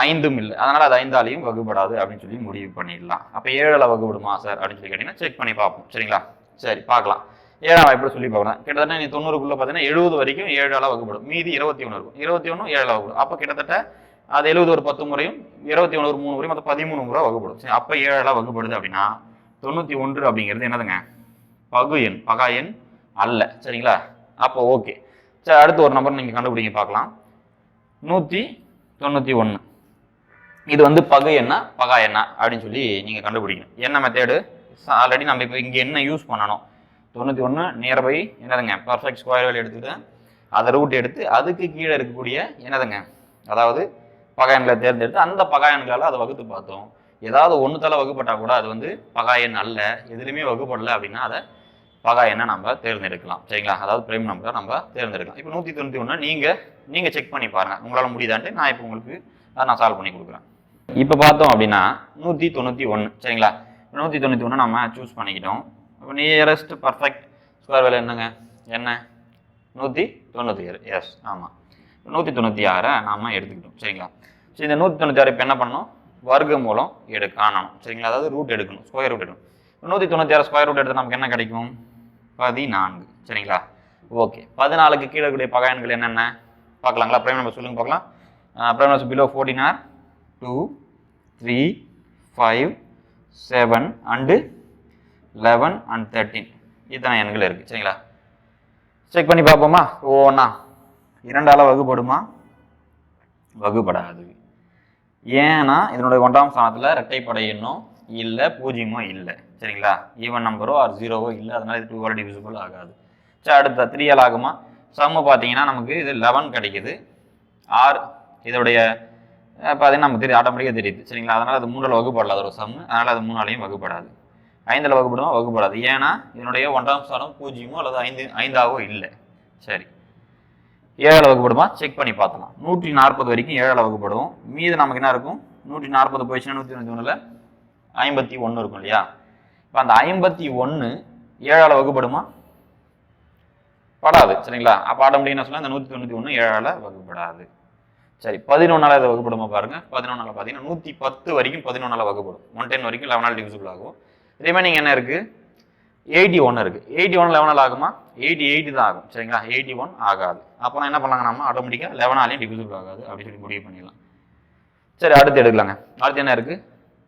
5ம் இல்லை, அதனால் அது 5ஆலையும் வகுப்படாது அப்படின்னு சொல்லி முடிவு பண்ணிடலாம். அப்போ 7ஆல் வகுப்படுமா சார் அப்படின்னு சொல்லி கேட்டிங்கன்னா செக் பண்ணி பார்ப்போம் சரிங்களா. சரி பார்க்கலாம். 7ஆல் எப்படி சொல்லி பார்க்கலாம். கிட்டத்தட்ட நீ 90க்குள்ளே பார்த்தீங்கன்னா 70 வரைக்கும் 7ஆல் வகுப்படும், மீதி 21 இருக்கும். 21 7ஆல் வகுப்படும். அப்போ கிட்டத்தட்ட அது 70 ஒரு 10 முறையும் 21 ஒரு 3 முறையும் மொத்தம் 13 முறை வகுப்படும். சரி, அப்போ 7ஆல் வகுப்படுது அப்படின்னா 91 அப்படிங்கிறது என்னதுங்க, பகு எண், பகா எண் அல்ல சரிங்களா. அப்போ ஓகே. சரி, அடுத்து ஒரு நம்பர் நீங்கள் கண்டுபிடிங்க பார்க்கலாம். 191 இது வந்து பகு எண்ணா பகா எண்ணா அப்படின்னு சொல்லி நீங்கள் கண்டுபிடிக்கணும். என்ன மெத்தேடு, ஆல்ரெடி நம்ம இப்போ இங்கே என்ன யூஸ் பண்ணணும், 91 நியர்பை என்னதுங்க பர்ஃபெக்ட் ஸ்கொயர் வேல்யூ எடுத்துக்கிட்டு அதை ரூட் எடுத்து அதுக்கு கீழே இருக்கக்கூடிய என்னதுங்க அதாவது பகா எண்களை தேர்ந்தெடுத்து அந்த பகா எண்களால் அதை வகுத்து பார்த்தோம். ஏதாவது ஒன்றுத்தால வகுப்பட்டால் கூட அது வந்து பகா எண் அல்ல, எதுலையுமே வகுப்படலை அப்படின்னா அதை பகா எண்ணை நம்ம தேர்ந்தெடுக்கலாம் சரிங்களா. அதாவது பிரைம் நம்பரை நம்ம தேர்ந்தெடுக்கலாம். இப்போ 191 நீங்கள் செக் பண்ணி பாருங்கள் உங்களால் முடியுதான்ட்டு. நான் இப்போ உங்களுக்கு அதை நான் சால்வ் பண்ணி கொடுக்குறேன். இப்போ பார்த்தோம் அப்படின்னா 191 சரிங்களா. 191 நம்ம சூஸ் பண்ணிக்கிட்டோம். இப்போ நியரஸ்ட் பர்ஃபெக்ட் ஸ்கொயர் வேல்யூ என்னங்க, என்ன 197. எஸ் ஆமாம், 196 நாம் எடுத்துக்கிட்டோம் சரிங்களா. சரி, இந்த 196 இப்போ என்ன பண்ணணும், வர்க்க மூலம் காணணும் சரிங்களா, அதாவது ரூட் எடுக்கணும், ஸ்கொயர் ரூட் எடுக்கணும். 196 ஸ்கொயர் ரூட் எடுத்து நமக்கு என்ன கிடைக்கும், 14 சரிங்களா. ஓகே, 14க்கு கீழே கூடிய பகா எண்கள் என்னென்ன பார்க்கலாங்களா. பிரைம் நம்பர் சொல்லுங்க பார்க்கலாம். Prime number below 14 are 2, 3, 5, 7 and 11 and 13 இத்தனை எண்கள் இருக்குது சரிங்களா. செக் பண்ணி பார்ப்போமா. ஓண்ணா 2ஆல் வகுப்படுமா, வகுப்படாது. ஏன்னா இதனுடைய 1ஆம் ஸ்தானத்தில் இரட்டைப்படை எண்ணும் இல்லை, 0மோ இல்லை சரிங்களா. ஈவன் நம்பரோ ஆர் 0வோ இல்லை, அதனால இது 2ஆல் டிவிசிபிள் ஆகாது. சரி, அடுத்த 3ஆல் ஆகுமா. சம்மு பார்த்தீங்கன்னா நமக்கு இது 11 கிடைக்குது. ஆர் இதோடைய பார்த்தீங்கன்னா நமக்கு தெரியும், ஆட்டோமேட்டிக்காக தெரியுது சரிங்களா. அதனால் அது 3ஆல் வகுப்படல அதோட சம்மு, அதனால் அது 3ஆலையும் வகுப்படாது. 5ஆல் வகுப்படுமா, வகுப்படாது. ஏன்னா இதனுடைய 1ஆம் ஸ்தானம் 0மோ அல்லது 5ஆவோ இல்லை. சரி, 7ஆல் வகுப்படுமா செக் பண்ணி பார்த்தலாம். 140 வரைக்கும் 7ஆல் வகுப்படும். மீது நமக்கு என்ன இருக்கும், 140 போயிடுச்சுன்னா 191ல் 51 இருக்கும் இல்லையா. இப்போ அந்த 51 7ஆல் வகுப்படுமா, படாது சரிங்களா. அப்போ ஆட்டோமேட்டிக்காக என்ன சொல்லலாம், இந்த 191 7ஆல் வகுப்படாது. சரி, 11ஆல் இதை வகுப்படுமா பாருங்க. 11ஆல் பார்த்தீங்கன்னா 110 வரைக்கும் 11ஆல் வகுப்படும். 110 வரைக்கும் 11ஆல் டிவிசிபிள் ஆகும். ரிமைனிங் என்ன இருக்கு, 81 இருக்கு. 81 11ஆல் ஆகுமா, 88 தான் ஆகும் சரிங்களா. 81 ஆகாது. அப்போ என்ன பண்ணலாங்க, நம்ம ஆட்டோமேட்டிக்காக 11ஆலையும் டிவிசிபிள் ஆகாது அப்படின்னு சொல்லி முடிவு பண்ணிடலாம். சரி, அடுத்து எடுக்கலாங்க. அடுத்து என்ன இருக்கு,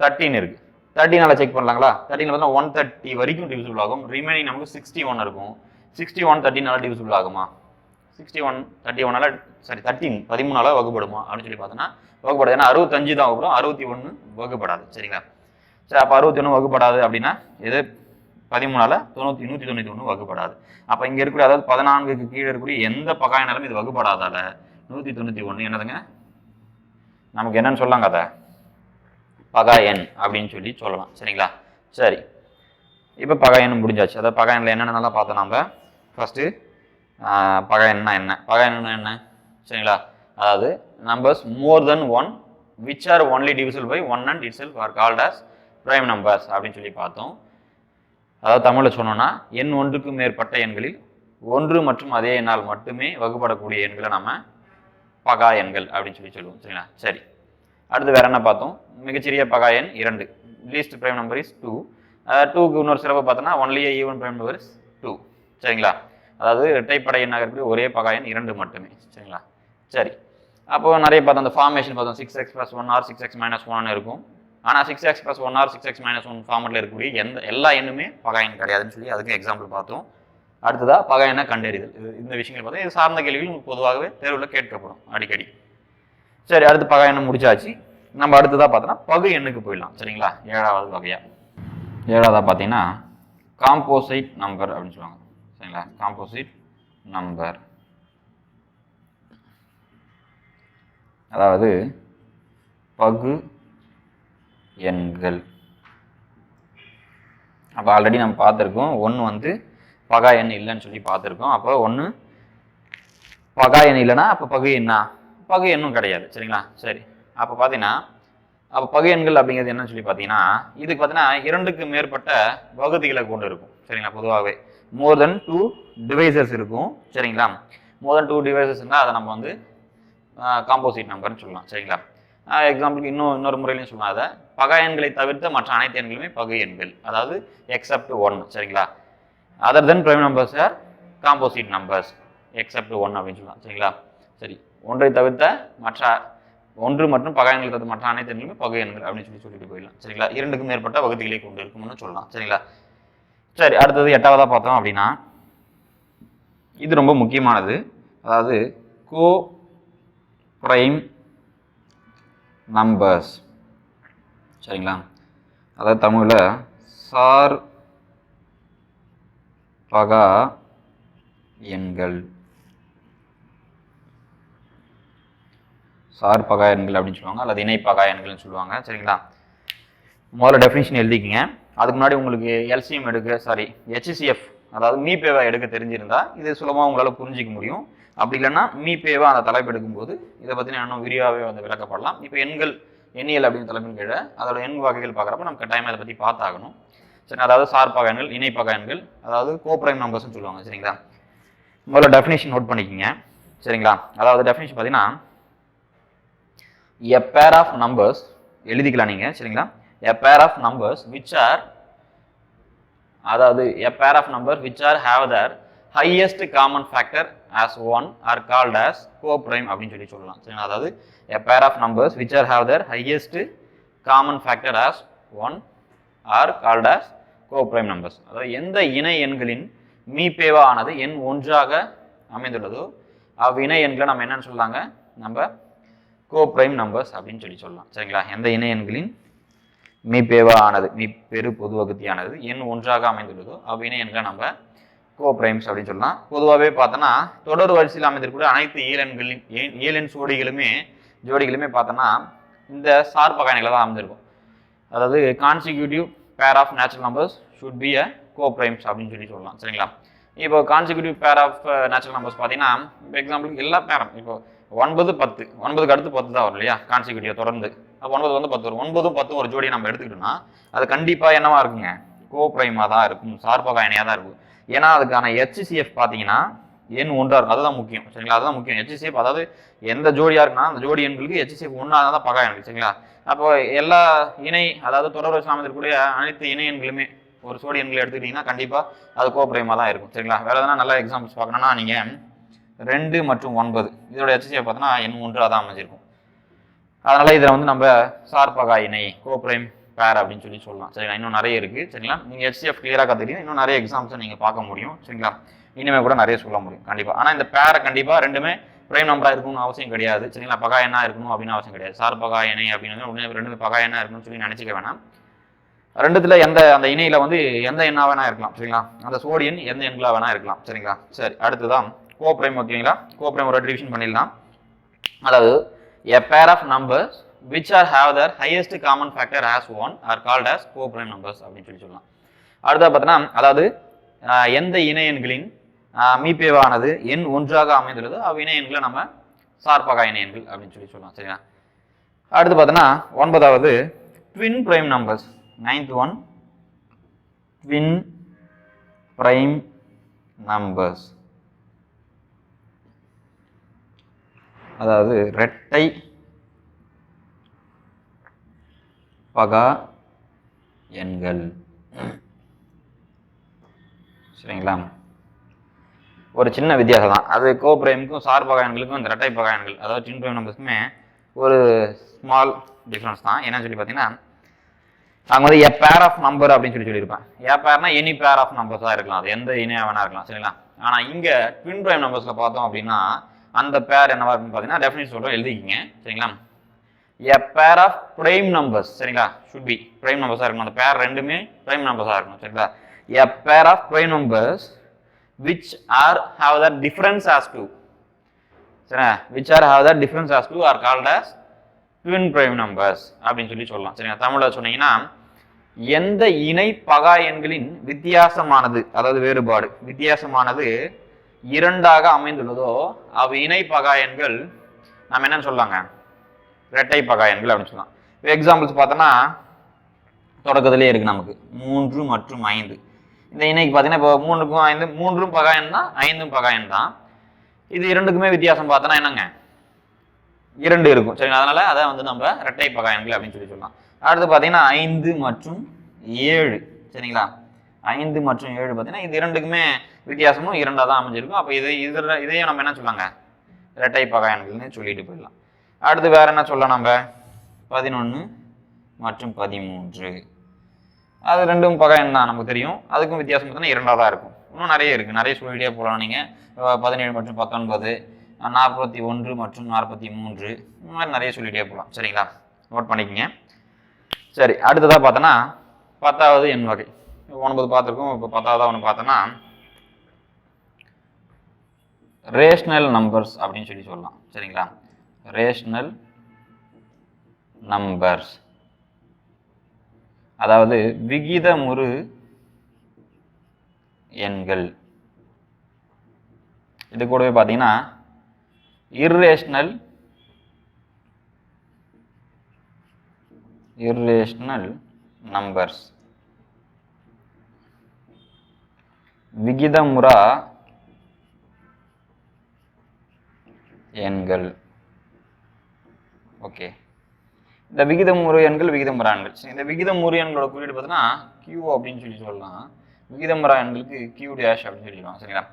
13 இருக்கு. 13ஆல் செக் பண்ணலாங்களா. 13 பார்த்தா 130 வரைக்கும் டிவிசிபிள் ஆகும். ரிமைனிங் நமக்கு 61 இருக்கும். 61 13ஆல் டிவிசிபிள் ஆகுமா, 61 31ஆல் சரி 13ஆல் வகுப்படுமா அப்படின்னு சொல்லி பார்த்தோன்னா வகுப்படாது. ஏன்னா 65 தான் வகுப்படும், 61 வகுப்படாது சரிங்களா. சரி, அப்போ 61 வகுப்படாது அப்படின்னா இது 13ஆல் 191 வகுப்படாது. அப்போ இங்கே இருக்கக்கூடிய அதாவது 14க்கு கீழே இருக்கக்கூடிய எந்த பகா எண்ணாலும் இது வகுப்படாதால 191 என்னதுங்க நமக்கு என்னன்னு சொல்லலாங்க, அதை பகா எண் அப்படின்னு சொல்லி சொல்லலாம் சரிங்களா. சரி, இப்போ பகா எண் முடிஞ்சாச்சு. அதாவது பகா எண்ணில் என்னென்னலாம் பார்த்தோம் நம்ம. ஃபஸ்ட்டு பகா எண்ணா என்ன, பகா எண்ணா என்ன சரிங்களா. அதாவது numbers more then 1 which are only divisible by 1 and itself are called as prime numbers அப்படின்னு சொல்லி பார்த்தோம். அதாவது தமிழில் சொன்னோன்னா எண் ஒன்றுக்கு மேற்பட்ட எண்களில் 1 மற்றும் அதே எண்ணால் மட்டுமே வகுப்படக்கூடிய எண்களை நம்ம பகா எண்கள் அப்படின்னு சொல்லி சொல்லுவோம் சரிங்களா. சரி, அடுத்து வேற என்ன பார்த்தோம், மிகச்சிறிய பகா எண் 2, லீஸ்ட் பிரைம் நம்பர் இஸ் 2. 2க்கு இன்னொரு சிறப்பு பார்த்தோன்னா only even prime number is 2 சரிங்களா. அதாவது இரட்டைப்படை எண்ணாக இருக்கக்கூடிய ஒரே பகா எண் 2 மட்டுமே சரிங்களா. சரி, அப்போ நிறைய பார்த்தோம், அந்த ஃபார்மேஷன் பார்த்தோம் 6x + 1 or 6x - 1 இருக்கும். ஆனால் 6x + 1 or 6x - 1 ஃபார்மெட்டில் இருக்கக்கூடிய எல்லா எண்ணுமே பகா எண் கிடையாதுன்னு சொல்லி அதுக்கு எக்ஸாம்பிள் பார்த்தோம். அடுத்ததாக பகா எண்ணை கண்டறிதல். இந்த விஷயங்கள் பார்த்தோம். இது சார்ந்த கேள்விகள் பொதுவாகவே தேர்வில் கேட்கப்படும் அடிக்கடி. சரி, அடுத்து பகா எண்ணை முடிச்சாச்சு. நம்ம அடுத்ததாக பார்த்தோன்னா பகு எண்ணுக்கு போயிடலாம் சரிங்களா. 7வது வகையா, 7வதா பார்த்தீங்கன்னா காம்போசைட் நம்பர் அப்படின்னு சொல்லுவாங்க சரிங்களா. காம்போசைட் நம்பர் அதாவது பகு எண்கள். அப்போ ஆல்ரெடி நம்ம பார்த்துருக்கோம், ஒன்று வந்து பகா எண் இல்லைன்னு சொல்லி பார்த்துருக்கோம். அப்போ ஒன்று பகா எண் இல்லைன்னா அப்போ பகு எண்ணா? பகு எண்ணும் கிடையாது. சரிங்களா? சரி, அப்போ பார்த்தீங்கன்னா அப்போ பகு எண்கள் அப்படிங்கிறது என்னன்னு சொல்லி பார்த்தீங்கன்னா, இதுக்கு பார்த்தீங்கன்னா 2க்கு மேற்பட்ட வகுதிகளை கொண்டு இருக்கும். சரிங்களா? பொதுவாகவே மோர் தென் 2 டிவைசஸ் இருக்கும். சரிங்களா? மோர் தென் 2 டிவைசஸ்னால் அதை நம்ம வந்து காம்போசிட் நம்பர்னு சொல்லலாம். சரிங்களா? எக்ஸாம்பிளுக்கு இன்னொரு முறையிலையும் சொல்லலாம், அதை பகா எண்களை தவிர்த்த மற்ற அனைத்து எண்களுமே பகு எண்கள், அதாவது எக்ஸப்ட் 1. சரிங்களா? Other then prime numbers are composite numbers accept 1 அப்படின்னு சொல்லலாம். சரிங்களா? சரி, ஒன்றை தவிர்த்த மற்ற ஒன்று மற்றும் பகா எண்கள் தவிர்த்த மற்ற அனைத்து எண்களுமே பகு எண்கள் அப்படின்னு சொல்லிட்டு போயிடலாம். சரிங்களா? 2க்கு மேற்பட்ட வகுதிகளை கொண்டு இருக்கும்னு சொல்லலாம். சரிங்களா? சரி, அடுத்தது 8வதா பார்த்தோம் அப்படின்னா, இது ரொம்ப முக்கியமானது. அதாவது கோ பிரைம் நம்பர்ஸ். சரிங்களா? அதாவது தமிழில் சார் பகா எண்கள், சார் பகா எண்கள் அப்படின்னு சொல்லுவாங்க, அல்லது இணை பகா எண்கள்னு சொல்லுவாங்க. சரிங்களா? முதல்ல டெஃபினிஷன் எழுதிக்கிங்க. அதுக்கு முன்னாடி உங்களுக்கு எல்சிஎம் HCF அதாவது மீபேவா எடுக்க தெரிஞ்சிருந்தா இது சுலபமாக உங்களால் புரிஞ்சிக்க முடியும். அப்படி இல்லைன்னா மீபேவா அந்த தலைப்பு எடுக்கும்போது இதை பற்றி இன்னும் விரிவாகவே வந்து விளக்கப்படலாம். இப்போ எண்ணியல் அப்படின்னு தலைப்பின் கீழே அதோட எண் வகைகள் பார்க்குறப்ப நம்ம கட்டாயமாக அதை பற்றி பார்த்தாகணும். சரி, அதாவது சார் பகா எண்கள், இணை பகா எண்கள், அதாவது கோப்ரைம் நம்பர்ஸ்னு சொல்லுவாங்க. சரிங்களா? முதல்ல டெஃபினிஷன் நோட் பண்ணிக்கிங்க. சரிங்களா? அதாவது டெஃபினிஷன் பார்த்தீங்கன்னா, a pair of numbers எழுதிக்கலாம் நீங்க. சரிங்களா? a pair of numbers which are have their highest common factor as 1 are called as co-prime அப்படின்னு சொல்லலாம். சரிங்களா? அதாவது a pair of numbers which have their highest common factor as 1 are called as co-prime numbers. அதாவது எந்த இணை எண்களின் மீபேவா ஆனது எண் 1ஆக அமைந்துள்ளதோ அவ்விணை எண்களை நம்ம என்னன்னு சொல்லலாங்க? நம்ம கோப்ரைம் நம்பர்ஸ் அப்படின்னு சொல்லலாம். சரிங்களா? எந்த இணை எண்களின் மீபேவா ஆனது, மீப்பெரு பொது வகுதியானது எண் 1ஆக அமைந்துள்ளதோ அவ்விணை எண்களை நம்ம கோப்ரைம்ஸ் அப்படின்னு சொல்லலாம். பொதுவாகவே பார்த்தோன்னா தொடர் வரிசையில் அமைந்திருக்கக்கூடிய அனைத்து இயலெண் ஜோடிகளுமே பார்த்தோன்னா இந்த சார் பகா எண்களை தான் அமைந்திருக்கும். அதாவது consecutive pair of natural numbers should be a coprimes அப்படின்னு சொல்லலாம். சரிங்களா? இப்போ consecutive pair of natural numbers பார்த்தீங்கன்னா, இப்போ எக்ஸாம்பிளுக்கு எல்லா பேரும் இப்போ 9, 10, 9க்கு அடுத்து 10 தான் வரும் இல்லையா? கான்சிக்யூட்டிவ் தொடர்ந்து. அப்போ 9 வந்து 10 வரும். 9ம் 10ம் ஒரு ஜோடியை நம்ம எடுத்துக்கிட்டோம்னா அது கண்டிப்பாக என்னவா இருக்குங்க? கோப்ரைமாக தான் இருக்கும், சார் பகா எண்ணையாக தான் இருக்கும். ஏன்னா அதுக்கான HCF பார்த்தீங்கன்னா எண் 1ஆக இருக்கும். அதுதான் முக்கியம். சரிங்களா? அதுதான் முக்கியம். HCF அதாவது எந்த ஜோடியாக இருக்குன்னா அந்த ஜோடி எண்களுக்கு HCF 1ஆக தான் பகா எண்கள். சரிங்களா? அப்போ எல்லா அதாவது தொடர் வரிசையில் அமைந்திருக்கக்கூடிய அனைத்து இணை எண்களுமே ஒரு ஜோடி எண்களை எடுத்துக்கிட்டீங்கன்னா கண்டிப்பாக அது கோப்ரைமாக தான் இருக்கும். சரிங்களா? வேறு எதனா நல்ல எக்ஸாம்பிள்ஸ் பார்க்கணும்னா நீங்கள் 2 மற்றும் 9 இதோட HCF பார்த்தோன்னா எண் 1ஆக தான் அமைஞ்சிருக்கும். அதனால இதில் வந்து நம்ம சார் பகா இணை கோப்ரைம் பேர் அப்படின்னு சொல்லலாம். சரிங்களா? இன்னும் நிறைய இருக்குது. சரிங்களா? நீங்கள் HCF கிளியராக கற்றுக்கிட்டீங்க, இன்னும் நிறைய எக்ஸாம்ஸை நீங்கள் பார்க்க முடியும். சரிங்களா? இனிமேல் கூட நிறைய சொல்ல முடியும் கண்டிப்பாக. ஆனால் இந்த பேரை கண்டிப்பாக ரெண்டுமே பிரைம் நம்பராக இருக்கணும்னு அவசியம் கிடையாது. சரிங்களா? பகா எண்ணா இருக்கணும் அப்படின்னு அவசியம் கிடையாது. சார் பகா இணை அப்படின்னு ரெண்டுமே பகா எண்ணா இருக்கணும்னு சொல்லி நினச்சிக்க வேணாம். ரெண்டுத்துல அந்த இணையில வந்து எந்த எண்ணா வேணா இருக்கலாம். சரிங்களா? அந்த சோடியன் எந்த எண்களா வேணா இருக்கலாம். சரிங்களா? சரி, அடுத்துதான் கோப்ரைம். ஓகேங்களா? கோப்ரைம் ஒரு ரிவிஷன் பண்ணிடலாம். அதாவது a pair of numbers which have their highest common factor as 1 are called as co-prime numbers அப்படின்னு சொல்லலாம். அடுத்தது பார்த்தீங்கன்னா, அதாவது எந்த இணை எண்களின் மீப்பேவானது எண் 1ஆக அமைந்துள்ளதோ அவ்விணை எண்களை நம்ம சார் பகா இணை எண்கள் அப்படின்னு சொல்லலாம். சரிங்களா? அடுத்து பார்த்தீங்கன்னா 9வது twin prime numbers. 9th one twin prime numbers. அதாவது இரட்டை பகா எண்கள். சரிங்களா? ஒரு சின்ன வித்தியாசம் தான். அது கோப்ரைமுக்கும் சார் பகா எண்களுக்கும் இந்த இரட்டை பகா எண்கள் அதாவது ட்வின் பிரைம் நம்பர்ஸுமே ஒரு ஸ்மால் டிஃப்ரென்ஸ் தான். என்னன்னு சொல்லி பார்த்தீங்கன்னா, அங்கே வந்து எ பேர் ஆஃப் நம்பர் அப்படின்னு சொல்லியிருப்பேன். ஏ பேர்னா எனி பேர் ஆஃப் நம்பர்ஸாக இருக்கலாம், அது எந்த இணையாக வேணா இருக்கலாம். சரிங்களா? ஆனால் இங்கே ட்வின் பிரைம் நம்பர்ஸில் பார்த்தோம் அப்படின்னா அந்த பேர் என்னவா இருக்குன்னு பார்த்தீங்கன்னா டெஃபினிஷன் சொல்கிறோம், எழுதிக்கிங்க. சரிங்களா? A pair of prime numbers. சரிங்களா? ஷுட் பி பிரைம் நம்பர்ஸாக இருக்கணும். அந்த பேர் ரெண்டுமே பிரைம் நம்பர்ஸாக இருக்கணும். சரிங்களா? A pair of prime numbers which are have the difference as 2. சரிங்களா? which are have the difference as 2 are called as twin prime numbers அப்படின்னு சொல்லலாம். சரிங்களா? தமிழ்ல சொன்னீங்கன்னா எந்த இணை பகா எண்களின் வித்தியாசமானது, அதாவது வேறுபாடு வித்தியாசமானது இரண்டாக அமைந்துள்ளதோ அவ் இணை பகா எண்கள் நம்ம என்னன்னு சொல்லலாங்க, இரட்டை பகா எண்கள் அப்படின்னு சொல்லலாம். எக்ஸாம்பிள்ஸ் பார்த்தோன்னா தொடக்கத்திலே இருக்கு நமக்கு 3 மற்றும் 5. இந்த இணைக்கு பார்த்தீங்கன்னா இப்போ 3க்கும் 5 3ம் பகா எண் தான், 5ம் பகா எண் தான். இது இரண்டுக்குமே வித்தியாசம் பார்த்தோன்னா என்னங்க, 2 இருக்கும். சரிங்களா? அதனால அதை வந்து நம்ம இரட்டை பகா எண்கள் அப்படின்னு சொல்லலாம். அடுத்து பார்த்தீங்கன்னா 5 மற்றும் 7. சரிங்களா? 5 மற்றும் 7 பார்த்தீங்கன்னா இது இரண்டுக்குமே வித்தியாசமும் 2ஆக தான் அமைஞ்சிருக்கும். அப்போ இதையும் நம்ம என்ன சொல்லாங்க, இரட்டை பகா எண்கள்னு சொல்லிட்டு போயிடலாம். அடுத்து வேற என்ன சொல்லலாம், நம்ம 11 மற்றும் 13. அது ரெண்டும் பகா எண் தான், நமக்கு தெரியும். அதுக்கும் வித்தியாசம் பார்த்தீங்கன்னா 2ஆக தான் இருக்கும். இன்னும் நிறைய இருக்குது, நிறைய சொல்லிட்டே போகலாம். நீங்கள் 17 மற்றும் 19, 41 மற்றும் 43, இந்த மாதிரி நிறைய சொல்லிட்டே போகலாம். சரிங்களா? நோட் பண்ணிக்கங்க. சரி, அடுத்ததாக பார்த்தோன்னா 10வது எண் வகை. 9 பார்த்துருக்கோம், இப்போ 10வது ஒன்று பார்த்தோன்னா ரேஷனல் நம்பர்ஸ் அப்படின்னு சொல்லலாம். சரிங்களா? ரேஷனல் நம்பர்ஸ், அதாவது விகிதமுறு எண்கள். இது கூடவே பார்த்தீங்கன்னா இர்ரேஷனல் நம்பர்ஸ், விகிதமுறா எண்கள். ஓகே, இந்த விகிதமுறு எண்கள், விகிதமுறா எண்கள். இந்த விகிதமுறு எண்களோட குறியீடு பார்த்தீங்கன்னா Q அப்படின்னு சொல்லலாம். விகிதமுறா எண்களுக்கு Q டேஷ் அப்படின்னு சொல்லிடுவாங்க. சரிங்களா?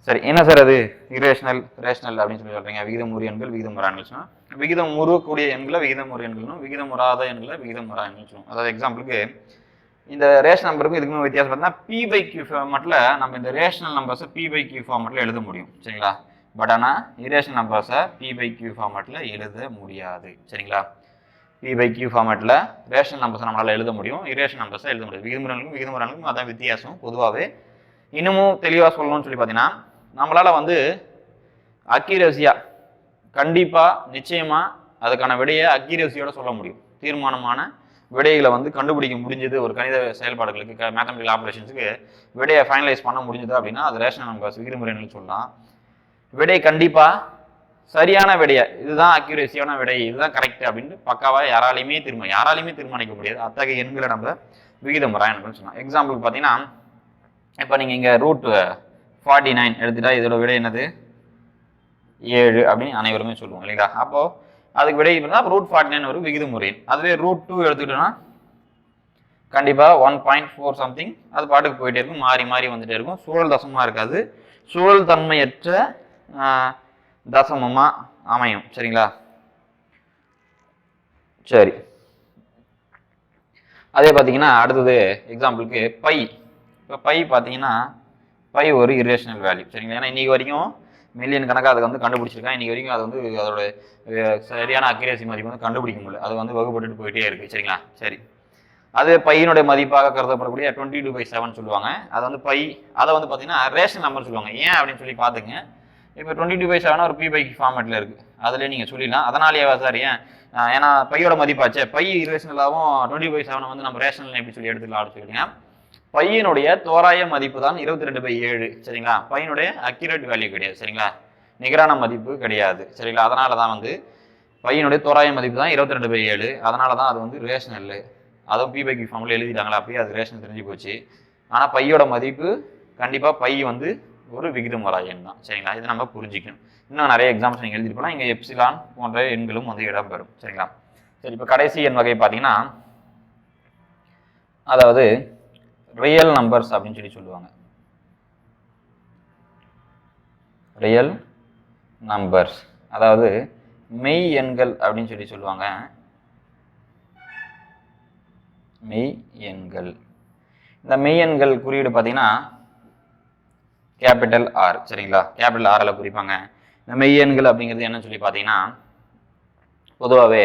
சரி, என்ன சார் அது இரேஷனல் ரேஷனல் அப்படின்னு சொல்றீங்க? விகிதமுறு எண்கள், விகிதமுறா எண்கள் சொன்னா விகிதம் முறக்கூடிய எண்களை விகிதமுறு எண்கள்னும், விகிதமுறாத எண்களை விகிதமுறா எண்கள் சொல்லுவோம். அதாவது எக்ஸாம்பிளுக்கு இந்த ரேஷனல் நம்பருக்கும் இதுக்குமே வித்தியாசம் பார்த்தீங்கன்னா P/Q ஃபார்மேட்டில் நம்ம இந்த ரேஷனல் நம்பர்ஸை P/Q ஃபார்மேட்டில் எழுத முடியும். சரிங்களா? பட் ஆனால் இரேஷனல் நம்பர்ஸை P/Q ஃபார்மேட்டில் எழுத முடியாது. சரிங்களா? P/Q ஃபார்மேட்டில் ரேஷனல் நம்பர்ஸை நம்மளால் எழுத முடியும், இரேஷனல் நம்பர்ஸை எழுத முடியும். விகிதமுறைகளுக்கும் விகிதமுறைகளுக்கும் அதான் வித்தியாசம். பொதுவாகவே இன்னமும் தெளிவாக சொல்லணும்னு சொல்லி பார்த்தீங்கன்னா நம்மளால் வந்து அக்யூரேசியாக கண்டிப்பாக நிச்சயமாக அதுக்கான விடையை அக்யூரேசியோட சொல்ல முடியும். தீர்மானமான விடைகளை வந்து கண்டுபிடிக்க முடிஞ்சது ஒரு கணித செயல்பாடுகளுக்கு, மேத்தமெட்டிக்கல் ஆப்ரேஷன்ஸுக்கு விடையை ஃபைனலைஸ் பண்ண முடிஞ்சது அப்படின்னா அது ரேஷனல் நம்பர்ஸ், விகிதமுறைன்னு சொல்லலாம். விடை கண்டிப்பாக சரியான விடையை, இதுதான் அக்யூரேசியான விடை, இதுதான் கரெக்ட் அப்படின்னு பக்காவாக யாராலையுமே தீர்மானிக்க முடியாது. அத்தகைய எண்களை நம்ம விகிதமுறா எண்கள்னு சொல்லலாம். எக்ஸாம்பிள் பார்த்தீங்கன்னா இப்போ நீங்கள் இங்கே √49 எடுத்துட்டா இதோட விடை என்னது 7 அப்படின்னு அனைவருமே சொல்லுவோம் இல்லைங்களா? அப்போது அதுக்கு விடை இருந்தால் √49 ஒரு விகிதமுறை. அதுவே √2 எடுத்துக்கிட்டோன்னா கண்டிப்பாக 1.4 சம்திங் அது பாட்டுக்கு போயிட்டே இருக்கும், மாறி மாறி வந்துட்டே இருக்கும். சூழல் தசமமாக இருக்காது, சூழல் தன்மையற்ற தசமமாக அமையும். சரிங்களா? சரி, அதே பார்த்தீங்கன்னா அடுத்தது எக்ஸாம்பிளுக்கு பை. இப்போ பை பார்த்தீங்கன்னா பை ஒரு இரேஷனல் வேல்யூ. சரிங்களா? ஏன்னா இன்றைக்கி வரைக்கும் மில்லியன் கணக்காக அதை வந்து கண்டுபிடிச்சிருக்காங்க. இன்றைக்கி வரைக்கும் அது வந்து அதோட சரியான அக்யூரேசி மதிப்பு வந்து கண்டுபிடிக்க முடியல, அது வந்து வகுப்பட்டு போயிட்டே இருக்குது. சரிங்களா? சரி, அது பையனுடைய மதிப்பாக கருதப்படக்கூடிய 22/7 சொல்லுவாங்க. அது வந்து பை, அதை வந்து பார்த்தீங்கன்னா ரேஷனல் நம்பர் சொல்லுவாங்க. ஏன் அப்படின்னு சொல்லி பார்த்துங்க. இப்போ 22/7 ஒரு P/Q ஃபார்மேட்டில் இருக்குது, அதிலே நீங்கள் சொல்லிடலாம். அதனாலேயே சார் ஏன், ஏன்னா பையோட மதிப்பாச்சே, பை இரேஷனலாகவும் 20/7 வந்து நம்ம ரேஷனல் எப்படி சொல்லி எடுத்துக்கலாம் அப்படின்னு சொல்லிட்டீங்க. பையனுடைய தோராய மதிப்பு தான் 22/7. சரிங்களா? பையனுடைய அக்யூரேட் வேல்யூ கிடையாது. சரிங்களா? நிகரான மதிப்பு கிடையாது. சரிங்களா? அதனால தான் வந்து பையனுடைய தோராய மதிப்பு தான் 22/7. அதனால தான் அது வந்து ரேஷனல். அதுவும் P/Q ஃபார்மில் எழுதிட்டாங்களா, அப்பயே அது ரேஷனல் தெரிஞ்சு போச்சு. ஆனால் பையோட மதிப்பு கண்டிப்பாக பை வந்து ஒரு விகிதமுறா எண் தான். சரிங்களா? இதை நம்ம புரிஞ்சிக்கணும். இன்னும் நிறைய எக்ஸாம்பிள்ஸ் நீங்கள் எழுதிட்டு போகலாம். இங்கே எப்சிலான் போன்ற எண்களும் வந்து இடம்பெறும். சரிங்களா? சரி, இப்போ கடைசி எண் வகை பார்த்தீங்கன்னா அதாவது ரியல் நம்பர்ஸ் அப்படின்னு சொல்லி சொல்லுவாங்க. ரியல் நம்பர்ஸ், அதாவது மெய் எண்கள் அப்படின்னு சொல்லி சொல்லுவாங்க. மெய் எண்கள். இந்த மெய் எண்கள் குறியீடு பார்த்தீங்கன்னா கேபிட்டல் ஆர். சரிங்களா? கேபிட்டல் ஆரில் குறிப்பாங்க. இந்த மெய் எண்கள் அப்படிங்கிறது என்னன்னு சொல்லி பார்த்தீங்கன்னா பொதுவாகவே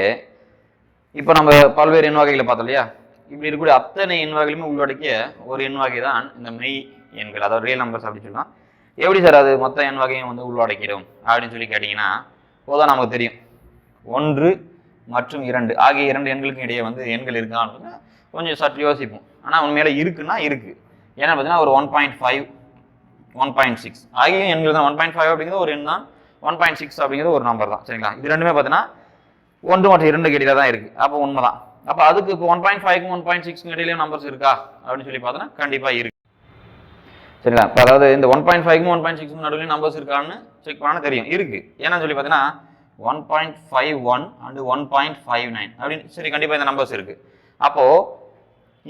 இப்போ நம்ம பல்வேறு எண் வகைகளை பார்த்தோம் இல்லையா, இப்படி இருக்கக்கூடிய அத்தனை எண் வகைகளுமே உள்ளடக்கிய ஒரு எண் வகை தான் இந்த மெய் எண்கள், அதாவது ரியல் நம்பர்ஸ் அப்படின்னு சொல்லலாம். எப்படி சார் அது மொத்த எண் வகையும் வந்து உள்ளடக்கிடும் அப்படின்னு சொல்லி கேட்டிங்கன்னா பொதுவாக நமக்கு தெரியும் 1, மற்றும் 2 ஆகிய 2 எண்களுக்கு இடையே வந்து எண்கள் இருக்கான்னு கொஞ்சம் சற்று யோசிப்போம். ஆனால் உண்மையில இருக்குன்னா இருக்கு. ஏன்னா பார்த்தீங்கன்னா ஒரு 1.5 1.6 ஆகிய எண்கள் தான். 1.5 அப்படிங்கிறது ஒரு எண் தான், 1.6 அப்படிங்கிறது ஒரு நம்பர் தான். சரிங்களா? இது ரெண்டுமே பார்த்தீங்கன்னா 1 மற்றும் 2 இடையில தான் இருக்கு. அப்போ உண்மைதான். அப்போ அதுக்கு இப்போ 1.5க்கும் 1.6க்கும் இடையிலேயே நம்பர்ஸ் இருக்கா அப்படின்னு சொல்லி பார்த்தோன்னா கண்டிப்பாக இருக்கு. சரிங்களா? இப்போ அதாவது இந்த 1.5க்கும் 1.6க்கும் நடுவில் நம்பர்ஸ் இருக்கான்னு செக் பண்ணா தெரியும், இருக்கு. ஏன்னு சொல்லி பார்த்தீங்கன்னா 1.51 அண்ட் 1.59 அப்படின்னு சரி கண்டிப்பாக இந்த நம்பர்ஸ் இருக்கு. அப்போ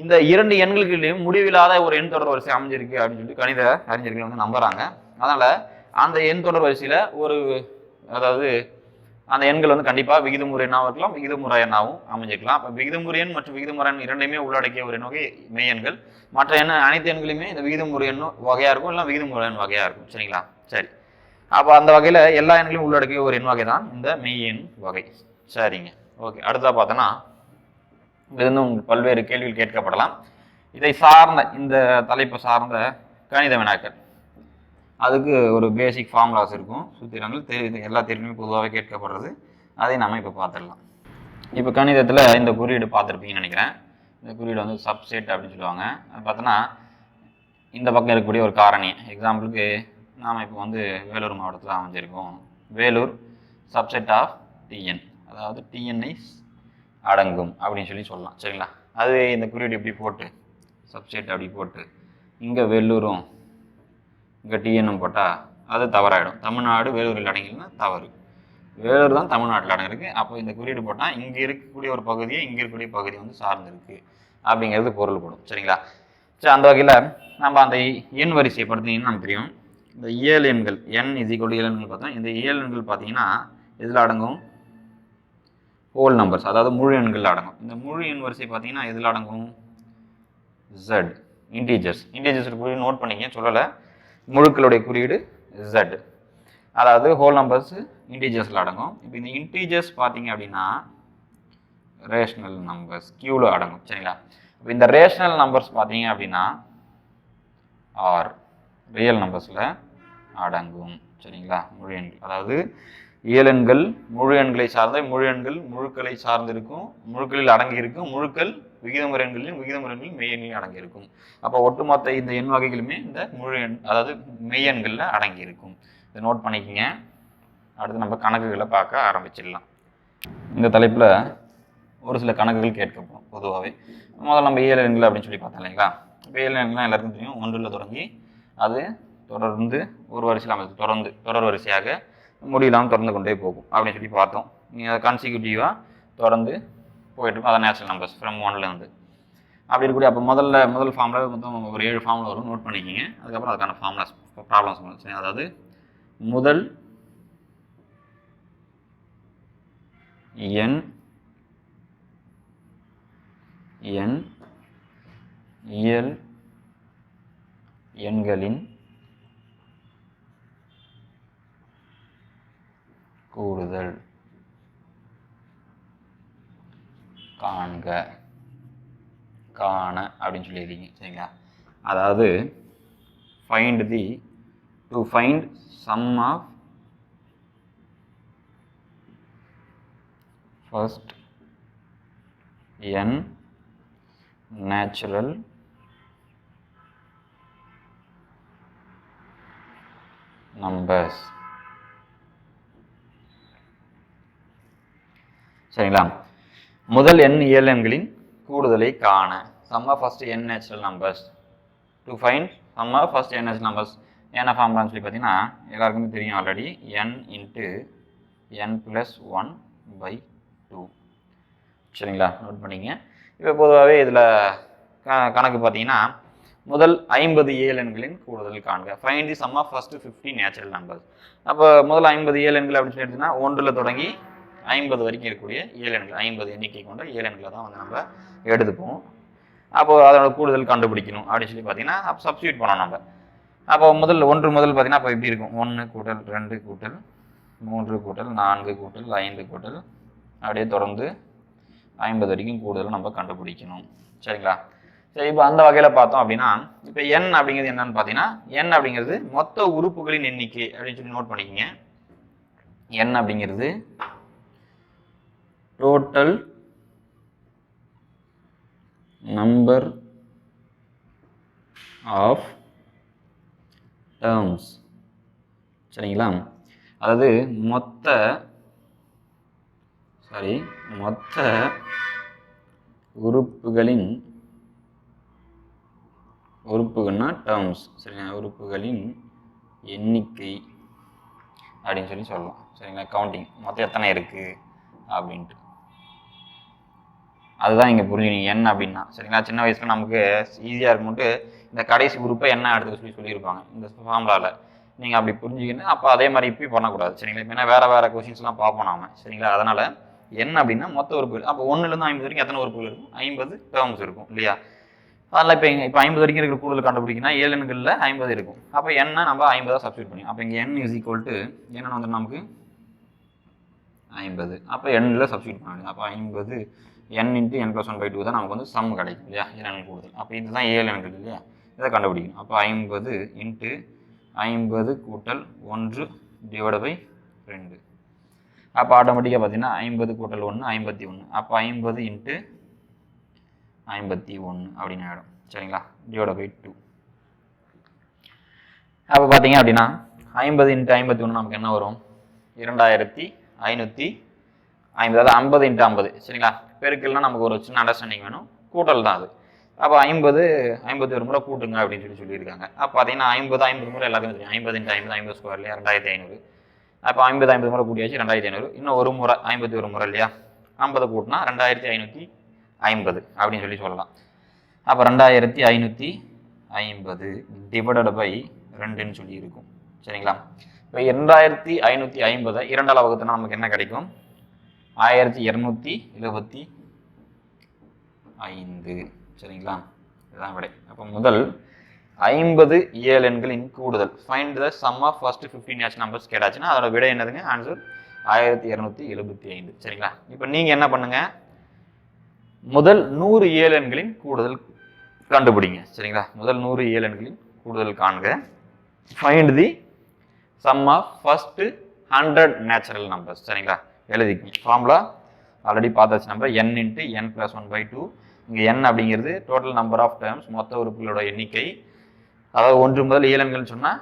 இந்த 2 எண்களுக்கு முடிவில்லாத ஒரு எண் தொடர் வரிசை அமைஞ்சிருக்கு அப்படின்னு சொல்லி கணித அறிஞர்கள் வந்து நம்புறாங்க. அதனால அந்த எண் தொடர் வரிசையில ஒரு அதாவது அந்த எண்கள் வந்து கண்டிப்பாக விகிதமுறை எண்ணாகவும் இருக்கலாம், விகிதமுறை எண்ணாகவும் அமைஞ்சிருக்கலாம். அப்போ விகிதமுறை எண் மற்றும் விகிதமுறை எண் இரண்டையுமே உள்ளடக்கிய ஒரு எண் வகை மெய் எண்கள். மற்ற அனைத்து எண்களுமே இந்த விகிதமுறை எண் வகையா இருக்கும், இல்லை விகிதமுறை எண் வகையா இருக்கும். சரிங்களா? சரி, அப்போ அந்த வகையில எல்லா எண்களையும் உள்ளடக்கிய ஒரு எண் வகை தான் இந்த மெய் எண் வகை. சரிங்க, ஓகே. அடுத்தா பார்த்தோன்னா இன்னும் பல்வேறு கேள்விகள் கேட்கப்படலாம். இதை சார்ந்த இந்த தலைப்பை சார்ந்த கணித வினாக்கள், அதுக்கு ஒரு பேசிக் ஃபார்முலாஸ் இருக்கும், சூத்திரங்கள் எல்லா தேர்வுமே பொதுவாகவே கேட்கப்படுறது. அதை நம்ம இப்போ பார்த்துடலாம். இப்போ கணிதத்தில் இந்த குறியீடு பார்த்துருப்பீங்கன்னு நினைக்கிறேன். இந்த குறியீடு வந்து சப்செட் அப்படின்னு சொல்லுவாங்க. அது பார்த்தோன்னா இந்த பக்கம் இருக்கக்கூடிய ஒரு காரணி, எக்ஸாம்பிளுக்கு நாம் இப்போ வந்து வேலூர் மாவட்டத்தில் அமைஞ்சிருக்கோம். வேலூர் சப்செட் ஆஃப் டிஎன், அதாவது டிஎன்ஐ அடங்கும் அப்படின்னு சொல்லலாம். சரிங்களா? அது இந்த குறியீடு இப்படி போட்டு சப்செட் அப்படி போட்டு இங்கே வேலூரும் இங்கே டிஎன்னும் போட்டால் அது தவறாயிடும். தமிழ்நாடு வேலூரில் அடங்கினா தவறு. வேலூர் தான் தமிழ்நாட்டில் அடங்கிருக்கு. அப்போ இந்த குறியீடு போட்டால் இங்கே இருக்கக்கூடிய ஒரு பகுதியை இங்கே இருக்கக்கூடிய பகுதி வந்து சார்ந்திருக்கு அப்படிங்கிறது பொருள்படும். சரிங்களா? சரி, அந்த வகையில் நம்ம அந்த எண் வரிசையை பார்த்தீங்கன்னா நமக்கு தெரியும். இந்த இயல் எண்கள் என் இசிக்கொண்டு இயல் எண்கள் பார்த்தோம். இந்த இயல் எண்கள் பார்த்தீங்கன்னா இதில் அடங்கும் ஹோல் நம்பர்ஸ், அதாவது முழு எண்கள் அடங்கும். இந்த முழு எண் வரிசை பார்த்தீங்கன்னா இதில் அடங்கும் ஜெட் இன்டீஜர்ஸ். இன்டீஜர்ஸ் குறியீடு நோட் பண்ணிக்க சொல்லலை, முழுக்களுடைய குறியீடு ஜெட், அதாவது ஹோல் நம்பர்ஸ் இன்டீஜர்ஸில் அடங்கும். இப்போ இந்த இன்டீஜர்ஸ் பார்த்தீங்க அப்படின்னா ரேஷனல் நம்பர்ஸ் கியூவில் அடங்கும். சரிங்களா? இப்போ இந்த ரேஷனல் நம்பர்ஸ் பார்த்தீங்க அப்படின்னா ஆர் ரியல் நம்பர்ஸில் அடங்கும். சரிங்களா? முழு எண்கள், அதாவது இயல் எண்கள் முழு எண்களை சார்ந்த, முழு எண்கள் முழுக்களை சார்ந்திருக்கும், முழுக்களில் அடங்கி இருக்கும், முழுக்கள் விகிதமுறை எண்களிலும் விகிதமுறை எண்களில் மெய் எண்களில் அடங்கி இருக்கும். அப்போ ஒட்டுமொத்த இந்த எண் வகைகளுமே இந்த முழு எண் அதாவது மெய் எண்களில் அடங்கி இருக்கும். இதை நோட் பண்ணிக்கங்க. அடுத்து நம்ம கணக்குகளை பார்க்க ஆரம்பிச்சிடலாம். இந்த தலைப்பில் ஒரு சில கணக்குகள் கேட்கப்படும் பொதுவாகவே. முதல்ல நம்ம இயல் எண்கள் அப்படின்னு சொல்லி பார்த்தோம் இல்லைங்களா? இப்போ இயல் எண்கள்லாம் எல்லாருக்கும் தெரியும், 1ல் தொடங்கி அது தொடர்ந்து ஒரு வரிசையில் அமைச்சு தொடர் வரிசையாக முடியலாமல் தொடர்ந்து கொண்டே போகும் அப்படின்னு சொல்லி பார்த்தோம். நீங்கள் அதை கன்சிக்யூட்டிவாக தொடர்ந்து போயிட்டுருக்கும். அதான் நேச்சுரல் நம்பர்ஸ் ஃப்ரம் 1லேருந்து அப்படி இருக்கக்கூடிய. அப்போ முதல் ஃபார்முலா மொத்தம் ஒரு 7 ஃபார்முலா வரும், நோட் பண்ணிக்கிங்க. அதுக்கப்புறம் அதுக்கான ஃபார்முலாஸ் ப்ராப்ளம்ஸ் சரி, அதாவது முதல் எண் இயல் எண்களின் கூடுதல் காண அப்படின்னு சொல்லியிருக்கீங்க. சரிங்களா? அதாவது to find sum of first n natural numbers. சரிங்களா? முதல் n இயல் எண்களின் கூடுதலை காண, sum of first n natural numbers. to find sum of first n natural numbers என்ன ஃபார்முலான்னு சொல்லி பார்த்தீங்கன்னா எல்லாருக்குமே தெரியும் already, n into n plus 1/2. சரிங்களா? நோட் பண்ணிங்க. இப்போ பொதுவாகவே இதில் கணக்கு பார்த்தீங்கன்னா முதல் 50 இயல் எண்களின் கூடுதல் காண்க. Find the sum of first 50 natural numbers. அப்போ முதல் 50 இயல் எண்கள் அப்படின்னு சொல்லி எடுத்தீங்கன்னா 1ல் தொடங்கி 50 வரைக்கும் இருக்கக்கூடிய இயல் எண்கள், 50 எண்ணிக்கை கொண்ட இயல் எண்களை தான் வந்து நம்ம எடுத்துப்போம். அப்போது அதோட கூடுதல் கண்டுபிடிக்கணும் அப்படின்னு சொல்லி பார்த்தீங்கன்னா அப்போ சப்ஸ்டியூட் பண்ணோம் நம்ம. அப்போ முதல் பார்த்தீங்கன்னா அப்போ எப்படி இருக்கும், 1 கூட்டல் 2 கூட்டல் 3 கூட்டல் 4 கூட்டல் 5 கூட்டல் அப்படியே தொடர்ந்து 50 வரைக்கும் கூடுதல் நம்ம கண்டுபிடிக்கணும். சரிங்களா? சரி, இப்போ அந்த வகையில் பார்த்தோம் அப்படின்னா இப்போ n அப்படிங்கிறது என்னன்னு பார்த்தீங்கன்னா n அப்படிங்கிறது மொத்த உறுப்புகளின் எண்ணிக்கை அப்படின்னு சொல்லி நோட் பண்ணிக்கோங்க. n அப்படிங்கிறது டோட்டல் நம்பர் ஆஃப் டேர்ம்ஸ். சரிங்களா? அதாவது மொத்த உறுப்புகள்னா டேர்ம்ஸ். சரிங்களா? உறுப்புகளின் எண்ணிக்கை அப்படின்னு சொல்லலாம். சரிங்களா? கவுண்டிங் மொத்தம் எத்தனை இருக்குது அப்படின்ட்டு. அதுதான் இங்கே புரிஞ்சுக்கணும் n அப்படின்னா. சரிங்களா? சின்ன வயசில் நமக்கு ஈஸியாக இருக்கும்ட்டு இந்த கடைசி உறுப்பை என்ன எடுத்து சொல்லியிருப்பாங்க இந்த ஃபார்முலாவில். நீங்கள் அப்படி புரிஞ்சுக்கணும். அப்போ அதே மாதிரி இப்போயும் பண்ணக்கூடாது. சரிங்களா? இப்போ வேறு கொஷின்ஸ்லாம் பார்ப்போம் நாம. சரிங்களா? அதனால் n அப்படின்னா மொத்த உறுப்புகள். அப்போ 1லேருந்து 50 வரைக்கும் எத்தனை உறுப்புகள் இருக்கும்? 50 டேர்ம்ஸ் இருக்கும் இல்லையா? அதில் இப்போ 50 வரைக்கும் இருக்கிற கூடுதல் கண்டுபிடிக்கணும்னா 7 எண்களில் 50 இருக்கும். அப்போ என்ன நம்ம 50 சப்ஸ்டியூட் பண்ணி அப்போ இங்கே n இஸ் ஈக்குவல் டு என்னென்னு வந்து நமக்கு 50. அப்போ n சப்ஸ்டியூட் பண்ண முடியும். அப்போ 50 n × n+1/2 தான் நமக்கு வந்து சம் கிடைக்கும் இல்லையா? 7 கூடுதல். அப்போ இதுதான் 7 எண்கள் இல்லையா? இதை கண்டுபிடிக்கணும். அப்போ 50 × 50 கூட்டல் 1 / 2. அப்போ ஆட்டோமேட்டிக்காக பார்த்தீங்கன்னா 50 கூட்டல் 1 51. அப்போ 50 × 51 அப்படின்னு ஆகிடும். சரிங்களா? /2. அப்போ பார்த்தீங்க அப்படின்னா 50 × 51 நமக்கு என்ன வரும்? 2550. அதாவது 50 × 50. சரிங்களா? பெருக்கல்னா நமக்கு ஒரு சின்ன அண்டர்ஸ்டாண்டிங் வேணும். கூட்டல் தான் அது. அப்போ 51 முறை கூட்டுங்க அப்படின்னு சொல்லியிருக்காங்க. அப்போ பார்த்தீங்கன்னா 50 முறை எல்லாத்தையும் தெரியும். 50 × 50 50 ஸ்கொயர் இல்லையா? 2500. அப்போ 50 முறை கூட்டியாச்சு 2500. இன்னும் ஒரு முறை 51 முறை இல்லையா? 50 கூட்டினா 2550 அப்படின்னு சொல்லலாம். அப்போ 2550 டிவைடட் பை 2ன்னு சொல்லி இருக்கும். சரிங்களா? இப்போ 2550 2ஆல் வகுத்துனா நமக்கு என்ன கிடைக்கும்? 1275. சரிங்களா? இதுதான் விடை. அப்போ முதல் 50 இயல் எண்களின் கூடுதல். Find the sum of first 15 natural numbers கேட்டாச்சுன்னா அதோட விடை என்னதுங்க? ஆன்சர் 1275. சரிங்களா? இப்போ நீங்கள் என்ன பண்ணுங்க? முதல் 100 இயல் எண்களின் கூடுதல் கண்டுபிடிங்க. சரிங்களா? முதல் 100 இயல் எண்களின் கூடுதல் காண்க. Find the sum of first 100 natural numbers. சரிங்களா? எழுதிக்கங்க. ஃபார்முலா ஆல்ரெடி பார்த்தாச்சு. Number n × n+1/2. இங்கே n அப்படிங்கிறது டோட்டல் நம்பர் ஆஃப் டேர்ம்ஸ், மொத்த உறுப்புகளோட எண்ணிக்கை. அதாவது 1 முதல் 7 எண்கள் சொன்னால்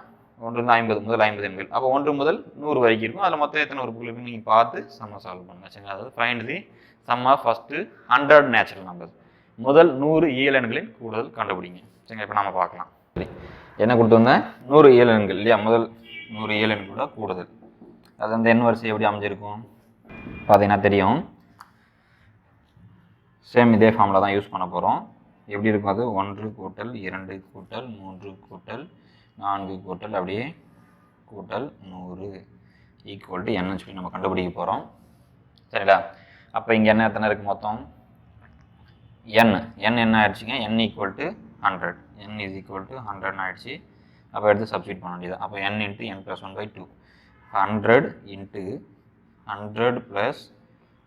1 50 முதல் 50 எண்கள். அப்போ 1 முதல் 100 வரைக்கும் இருக்கும். அதில் மொத்தம் எத்தனை உறுப்புகள் இருக்குன்னு நீங்கள் பார்த்து சம்ம சால்வ் பண்ணுங்க. சரிங்களா? அதாவது find the sum of first 100 natural numbers. முதல் 100 இயல் எண்களின் கூடுதல் கண்டுபிடிங்க. சரிங்களா? இப்போ நம்ம பார்க்கலாம். சரி, என்ன கொடுத்துருங்க? 100 இயல் எண்கள் இல்லையா? முதல் 100 இயல் எண்களோட கூடுதல். அது அந்த எண் வரிசை எப்படி அமைஞ்சிருக்கும் பார்த்தீங்கன்னா தெரியும். சேம் இதே ஃபார்மில் தான் யூஸ் பண்ண போகிறோம். எப்படி இருக்கும் அது? 1 கூட்டல் 2 கூட்டல் 3 கூட்டல் 4 கூட்டல் அப்படியே கூட்டல் 100 ஈக்குவல் டு என்னன்னு சொல்லி நம்ம கண்டுபிடிக்க போகிறோம். சரிங்களா? அப்போ இங்கே என்ன எத்தனை இருக்குது மொத்தம்? n என்ன ஆயிடுச்சுங்க? n equal to 100. n is equal to 100 ஆயிடுச்சு. அப்போ எடுத்து சப்ஸ்டியூட் பண்ண வேண்டியது. அப்போ n × n+1/2. 100 × 100 +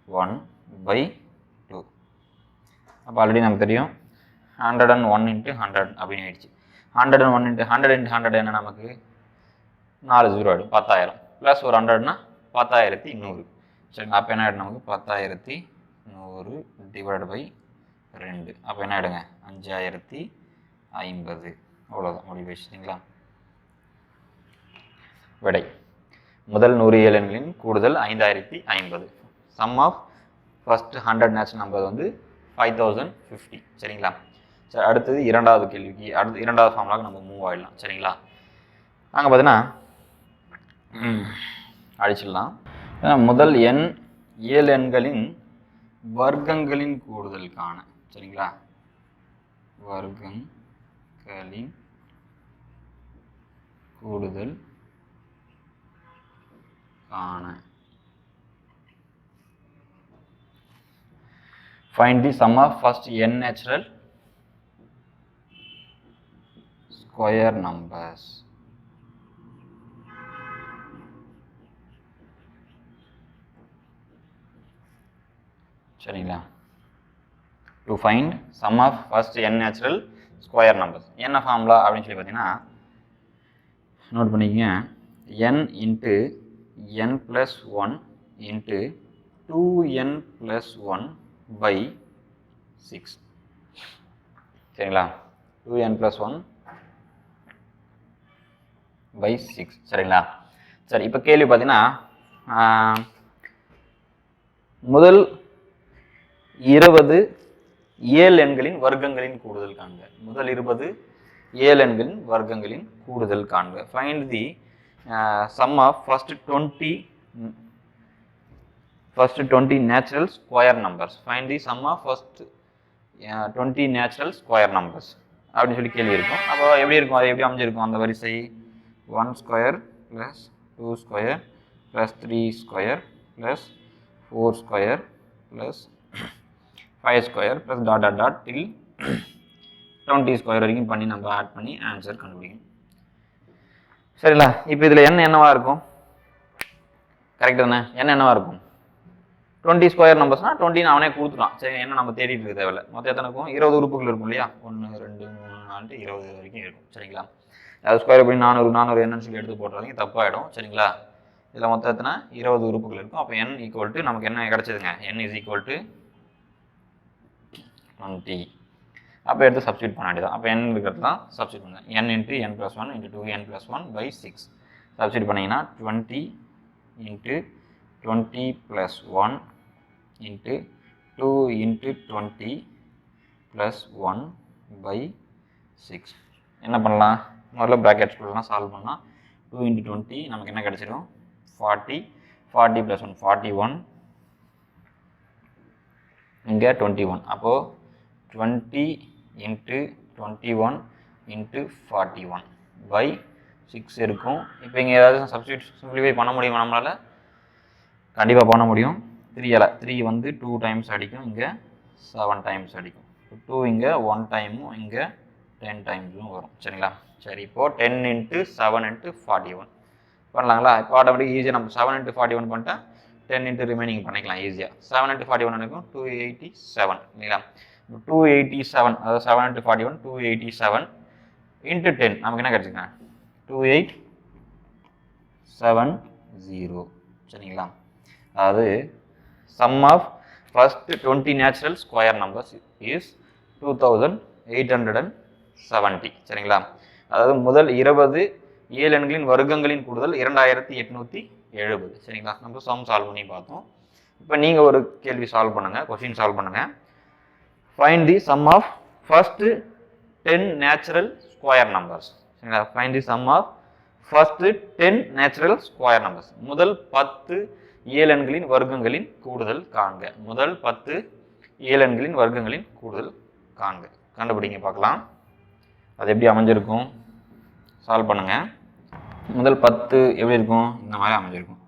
1/2. அப்போ ஆல்ரெடி நமக்கு தெரியும் 101 × 100 அப்படின்னு ஆயிடுச்சு. 101 × 100 × 100 என்ன நமக்கு? 4 0 ஆகிடும். 10000 ப்ளஸ் ஒரு 100னா 10100. சரிங்களா? அப்போ என்ன ஆகிடும் நமக்கு? 10100 டிவைட் பை 2. அப்போ என்ன ஆகிடுங்க? 5050. அவ்வளோதான், முடிவு. சரிங்களா? விடை முதல் 100 இயல் எண்களின் கூடுதல் 5050. Sum of first 100 natural number வந்து 5050. சரிங்களா? சரி, அடுத்தது இரண்டாவது கேள்விக்கு இரண்டாவது ஃபார்முலாவுக்கு நம்ம மூவ் ஆகிடலாம். சரிங்களா? நாங்கள் பார்த்தீங்கன்னா அடிச்சிடலாம். முதல் இயல் எண்களின் வர்க்கங்களின் கூடுதல் காண. சரிங்களா? வர்க்கங்களின் கூடுதல் காண. Find the sum of first n natural square numbers. சரிங்களா? To find sum of first n natural square numbers. என்ன ஃபார்முலா அப்படின்னு சொல்லி பார்த்தீங்கன்னா நோட் பண்ணிக்கங்க. n × n+1 × 2n plus 1 by 6. சரிங்களா? 2n plus 1 by 6. சரிங்களா? சரி, இப்போ கேள்வி பார்த்தீங்கன்னா முதல் 20 இயல் எண்களின் வர்க்கங்களின் கூடுதல் காண்க. முதல் 20 இயல் எண்களின் வர்க்கங்களின் கூடுதல் காண்க. Find the sum of first 20 natural square numbers. Find the sum of first 20 natural square numbers. அப்படின்னு சொல்லி கேள்வி இருக்கும். அப்போ எப்படி இருக்கும், அது எப்படி அமைஞ்சிருக்கும் அந்த வரிசை? 1 square plus 2 square plus 3 square plus 4 square plus 5 square plus dot dot dot till 20 square வரைக்கும் பண்ணி நம்ம ஆட் பண்ணி ஆன்சர் கண்டுபிடிக்கணும். சரிங்களா? இப்போ இதில் என்னவா இருக்கும்? கரெக்ட் தானே? என்னவா இருக்கும்? 20 ஸ்கொயர் நம்பர்ஸ்னா 20 அவனே கொடுத்துட்டான். சரி, என்ன நம்ம தேடிட்டு இருக்க தேவையில்ல. மொத்தம் எத்தனை இருக்கும்? 20 உறுப்புகள் இருக்கும் இல்லையா? 1 2 3 4 20 வரைக்கும் இருக்கும். சரிங்களா? அது ஸ்கொயர் பண்ணி 400 என்னன்னு சொல்லி எடுத்து போடுறதுங்க தப்பாயிடும். சரிங்களா? இதில் மொத்தம் எத்தனை? 20 உறுப்புகள் இருக்கும். அப்போ n ஈக்குவல் டு நமக்கு என்ன கிடைச்சதுங்க? n is equal to 20. அப்போ எடுத்து சப்ஸ்டியூட் பண்ண வேண்டியதான். அப்போ n இருக்கிறது தான் சப்ஸ்டியூட் பண்ணுங்க. n into n + 1 into 2n + 1 by 6 substitute பண்ணிங்கன்னா 20 இன்ட்டு 20 + 1 இன்ட்டு 2 இன்ட்டு 20 + 1 by 6. என்ன பண்ணலாம்? முதல்ல ப்ராக்கெட்ஸ்குள்ளலாம் சால்வ் பண்ணால் 2 இன்ட்டு 20 நமக்கு என்ன கிடச்சிடும்? 40 40 + 1 41 இங்கே 21. அப்போது 20 இன்ட்டு 21 இன்ட்டு 41 by 6 இருக்கும். இப்போ இங்கே ஏதாவது சப்ஸ்டியூட் சிம்பிளிஃபை பண்ண முடியுமா நம்மளால்? கண்டிப்பாக பண்ண முடியும். 3 வந்து 2 டைம்ஸ் அடிக்கும், இங்கே 7 டைம்ஸ் அடிக்கும். 2 இங்கே 1 டைமும் இங்கே 10 டைம்ஸும் வரும். சரிங்களா? சரி, இப்போது 10 இன்ட்டு 7 இன்ட்டு 41 பண்ணலாங்களா? இப்போ ஆட்டோமேட்டிக் ஈஸியாக நம்ம 7 இன்ட்டு 41 பண்ணிட்டா 10 இன்ட்டு ரிமைனிங் பண்ணிக்கலாம் ஈஸியாக. 7 இன்ட்டு 41 இருக்கும் 287 இல்லைங்களா? 287 அதாவது 7 இன்ட்டு 41 287 இன்ட்டு 10 நமக்கு என்ன கிடச்சிங்க? 2870. சரிங்களா? அதாவது sum of first 20 natural square numbers is 2870. சரிங்களா? அதாவது முதல் 20 இயல் எண்களின் வர்க்கங்களின் கூடுதல் 2870. சரிங்களா? நம்ம சம் சால்வ் பண்ணி பார்த்தோம். இப்போ நீங்கள் ஒரு கேள்வி சால்வ் பண்ணுங்கள், கொஸ்டின் சால்வ் பண்ணுங்கள். Find the sum of first 10 natural square numbers. சரிங்களா? Find the sum of first 10 natural square numbers. முதல் 10 இயல் எண்களின் வர்க்கங்களின் கூடுதல் காண்க. முதல் 10 இயல் எண்களின் வர்க்கங்களின் கூடுதல் காண்க. கண்டுபிடிங்க பார்க்கலாம். அது எப்படி அமைஞ்சிருக்கும்? சால்வ் பண்ணுங்க. முதல் 10 எப்படி இருக்கும்? இந்த மாதிரி அமைஞ்சிருக்கும்.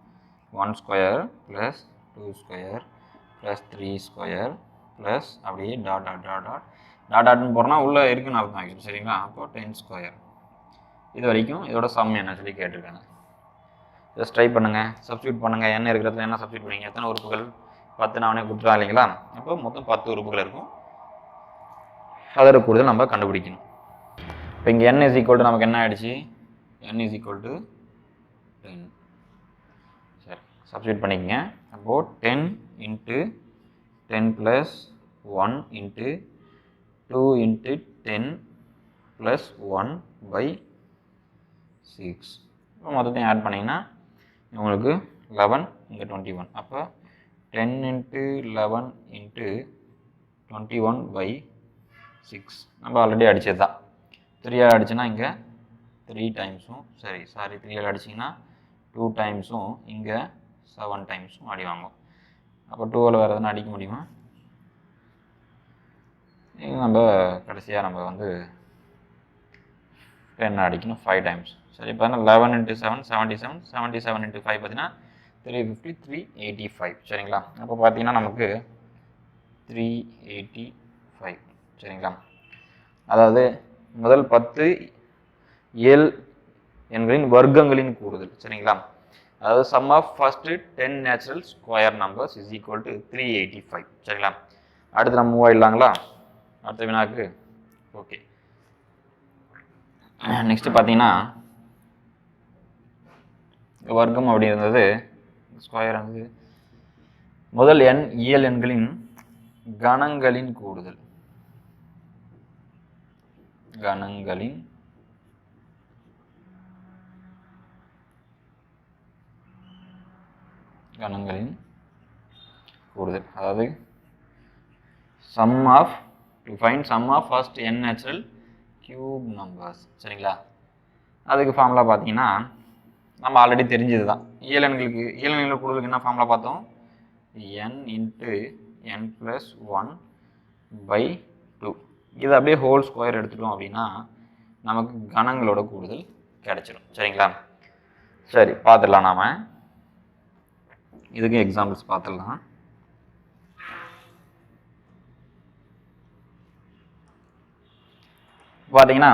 1 square plus 2 square plus 3 square plus அப்படியே dot dot dot dot dot டாட்னு போனால் உள்ளே இருக்குன்னு அர்த்தம் ஆகிடுச்சு. சரிங்களா? அப்போ 10 ஸ்கொயர். இது வரைக்கும் இதோட சம் என்ன சொல்லி கேட்டிருக்காங்க. ஜஸ்ட் ட்ரை பண்ணுங்கள், சப்ஸ்டியூட் பண்ணுங்கள். என்ன இருக்கிறதுல என்ன சப்ஸ்டியூட் பண்ணுங்க? எத்தனை உறுப்புகள்? 10 அவனே கொடுத்துருவா இல்லைங்களா? அப்போ மொத்தம் 10 உறுப்புகள் இருக்கும். அதோட கூடுதல் நம்ம கண்டுபிடிக்கணும். இப்போ இங்கே n இஸ் ஈக்குவல் டு நமக்கு என்ன ஆகிடுச்சு? n is equal to 10. சரி, சப்ஸ்டியூட் பண்ணிக்கங்க. அப்போது 10 இன்ட்டு 10 + 1 இன்ட்டு 2 இன்ட்டு 10 + 1 by 6. இப்போ மொத்தத்தையும் ஆட் பண்ணிங்கன்னா உங்களுக்கு 11 இங்கே 21. அப்போ 10 இன்ட்டு 11 இன்ட்டு 21 by 6 நம்ம ஆல்ரெடி அடித்தது தான். 3 அடிச்சுன்னா இங்கே 3 டைம்ஸும் சாரி 3 அடிச்சிங்கன்னா 2 டைம்ஸும் இங்கே 7 டைம்ஸும் அடி வாங்கும். அப்போ 2 வேறு எதுனா அடிக்க முடியுமா? நம்ம கடைசியாக நம்ம வந்து 10 அடிக்கணும் 5 டைம்ஸ். சரி, இப்போ 11 இன்ட்டு 7 77 77 இன்ட்டு 5 பார்த்தீங்கன்னா 350 385. சரிங்களா? அப்போ பார்த்தீங்கன்னா நமக்கு 385. சரிங்களா? அதாவது முதல் 10 இயல் எண்களின் வர்க்கங்களின் கூடுதல். சரிங்களா? அதாவது sum of first 10 natural square numbers is equal to 385. சரிங்களா? அடுத்து நம்ம மூவ் ஆயிடலாங்களா அடுத்த வினாக்கு? ஓகே, நெக்ஸ்ட் பார்த்தீங்கன்னா வர்க்கம் அப்படி இருந்தது, ஸ்கொயர் வந்து முதல் n இயல் எண்களின் கணங்களின் கூடுதல். கணங்களின் கூடுதல், அதாவது sum of to find sum of first n natural cube numbers. சரிங்களா? அதுக்கு ஃபார்முலா பார்த்தீங்கன்னா நம்ம ஆல்ரெடி தெரிஞ்சது தான். இயல் எண்களுக்கு கூடுதலுக்கு என்ன ஃபார்முலா பார்த்தோம்? n into n plus 1 by 2. இது அப்படியே ஹோல் ஸ்கொயர் எடுத்துட்டோம் அப்படின்னா நமக்கு கணங்களோட கூடுதல் கிடைச்சிடும். சரிங்களா? சரி, பார்த்துடலாம். நாம இதுக்கு எக்ஸாம்பிள்ஸ் பார்த்துடலாம். பார்த்தீங்கன்னா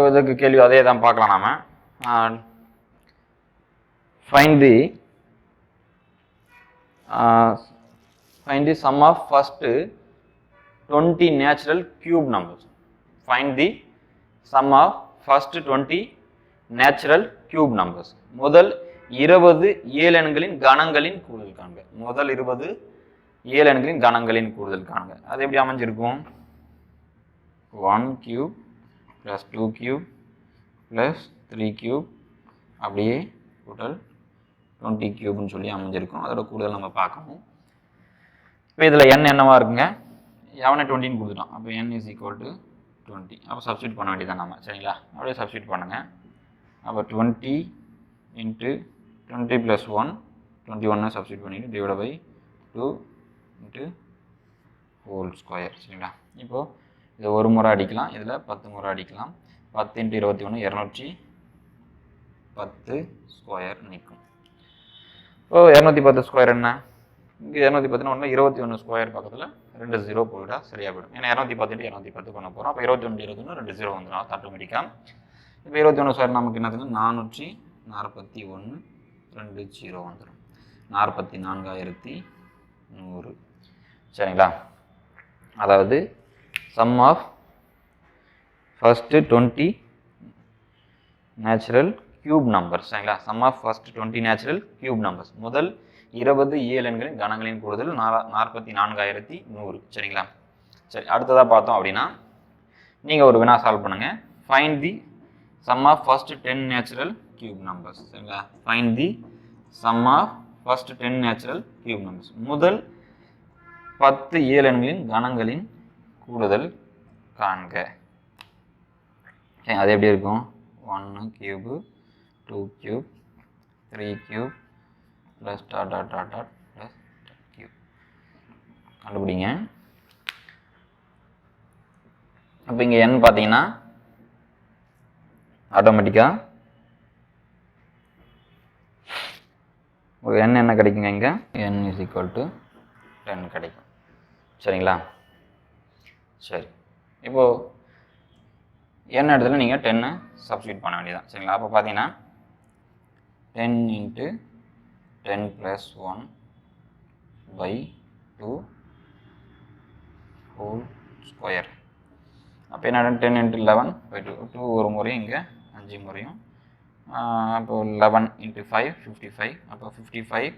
இதுக்கு கேள்வி அதே தான் பார்க்கலாம். நாம find the sum of first 20 natural cube numbers. Find the sum of first 20 natural cube numbers. முதல் 20 இயலெண்களின் கணங்களின் கூடுதல் காண்க. முதல் 20 இயலெண்களின் கணங்களின் கூடுதல் காண்க. அது எப்படி அமைஞ்சிருக்கும்? 1 cube plus 2 cube plus 3 cube அப்படியே டோட்டல் 20 கியூப்னு சொல்லி அமைஞ்சிருக்கும். அதோட கூடுதல் நம்ம பார்க்கணும். இப்போ இதில் n என்னவா இருக்குங்க? எவனே 20ன்னு கொடுத்துட்டான். அப்போ n is equal to 20. அப்போ சப்ஸ்டியூட் பண்ண வேண்டியதான் நம்ம. சரிங்களா? அப்படியே சப்ஸ்டியூட் பண்ணுங்க. அப்போ 20 இன்ட்டு 20 + 1 21 சப்ஸ்டியூட் பண்ணிவிட்டு divide by 2 into whole square. சரிங்களா? இப்போது இதை ஒரு முறை அடிக்கலாம், இதில் 10 முறை அடிக்கலாம். 10 × 21 210 ஸ்கொயர் நிற்கும். இப்போ 210 ஸ்கொயர் என்ன? இங்கே 210 ஒன்று 21 ஸ்கொயர் பக்கத்தில் 2 0 போயிட்டா சரியாக போயிடும். ஏன்னா 210 × 210 பண்ண போகிறோம். அப்போ 21 21 2 0 வந்துடும் ஆட்டோமேட்டிக்காக. இப்போ 21 ஸ்கொயர் நமக்கு என்னதுங்க? 441 2 0 வந்துடும். 44,100. சரிங்களா? அதாவது sum of first 20 natural cube numbers. சரிங்களா? Sum of first 20 natural cube numbers. முதல் 20 இயலெண்களின் கணங்களின் கூடுதல் 44,100. சரிங்களா? சரி, அடுத்ததாக பார்த்தோம் அப்படின்னா நீங்கள் ஒரு வினா சால்வ் பண்ணுங்கள். Find the sum of first 10 natural cube numbers. சரிங்களா? Find the sum of first 10 natural cube numbers. முதல் 10 இயலெண்களின் கணங்களின் கூடுதல் காண்க. அது எப்படி இருக்கும்? 1 cube 2 cube 3 cube plus plus cube கண்டுபிடிங்க. அப்போ இங்கே n பார்த்தீங்கன்னா ஆட்டோமேட்டிக்காக ஒரு n என்ன கிடைக்குங்க? இங்கே n is equal to 10 கிடைக்கும். சரிங்களா? சரி, இப்போது n இடத்துல நீங்கள் 10 சப்ஸ்டியூட் பண்ண வேண்டியதான். சரிங்களா? அப்போ பார்த்தீங்கன்னா 10 × 10 + 1 by 2 ஹோல் ஸ்கொயர். அப்போ என்ன 10 × 11 by 2 2 ஒரு முறையும் இங்கே 5 முறையும். அப்போ 11 × 5 55. அப்போ 55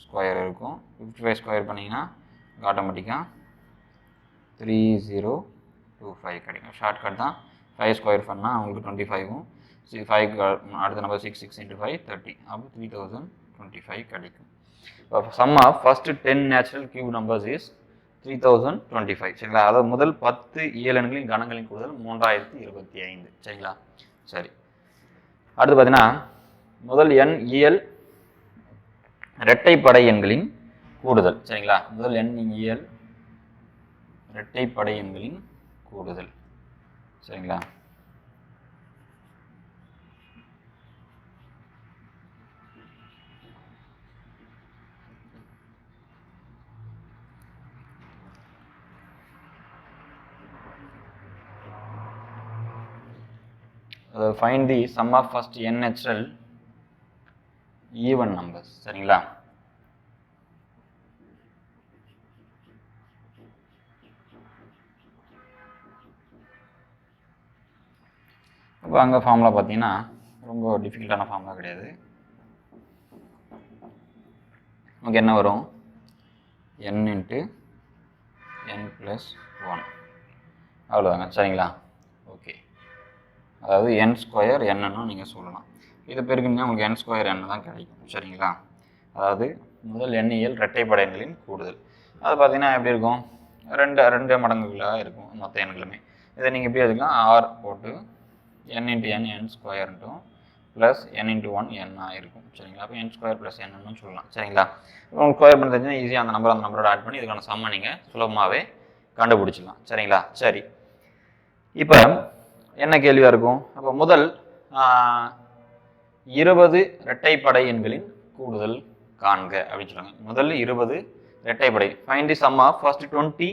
ஸ்கொயர் இருக்கும். 55 ஸ்கொயர் பண்ணிங்கன்னா ஆட்டோமேட்டிக்காக 3025 கிடைக்கும். ஷார்ட்கட் தான். 5 ஸ்கொயர் பண்ணால் அவங்களுக்கு 25ம் 5 அடுத்த நம்பர் 6 6 × 5 30. அப்போ 3025 கிடைக்கும். இப்போ sum of first 10 natural cube numbers is 3025. சரிங்களா? அதாவது முதல் 10 இயலெண்களின் கணங்களின் கூடுதல் 3025. சரிங்களா? சரி, அடுத்து பார்த்தீங்கன்னா முதல் n இயல் இரட்டைப்படை எண்களின் கூடுதல். சரிங்களா? முதல் n இயல் இரட்டைப்படை எண்களின் கூடுதல். சரிங்களா? find the sum of first n natural even numbers. சரிங்களா? இப்போ அங்கே ஃபார்முலா பார்த்தீங்கன்னா ரொம்ப டிஃபிகல்ட்டான ஃபார்முலா கிடையாது. நமக்கு என்ன வரும் n இன்ட்டு n + 1 அவ்வளோதாங்க. சரிங்களா? ஓகே. அதாவது n² என்னன்னு நீங்கள் சொல்லலாம். இதை பெருக்குன்னா உங்களுக்கு n² n தான் கிடைக்கும். சரிங்களா? அதாவது முதல் எண்ணியல் இரட்டைப்படை எண்களின் கூடுதல். அது பார்த்தீங்கன்னா எப்படி இருக்கும், ரெண்டு மடங்குகளாக இருக்கும் மொத்த எண்களுமே. இதை நீங்கள் எப்படி எடுக்கலாம், r போட்டு n into n n² plus n into 1 n இருக்கும். சரிங்களா? அப்போ n² ப்ளஸ் n சொல்லலாம். சரிங்களா? உங்களுக்கு ஸ்கொயர் பண்ண தெரிஞ்சுன்னா ஈஸியாக அந்த நம்பரோட ஆட் பண்ணி இதுக்கான சம்மை நீங்கள் சுலபமாகவே கண்டுபிடிச்சிடலாம். சரிங்களா? சரி, இப்போ என்ன கேள்வியாக இருக்கும், அப்போ முதல் 20 இரட்டைப்படை எண்களின் கூடுதல் காண்க அப்படின்னு சொல்லுவாங்க. முதல் 20 இரட்டைப்படை, find the sum of first 20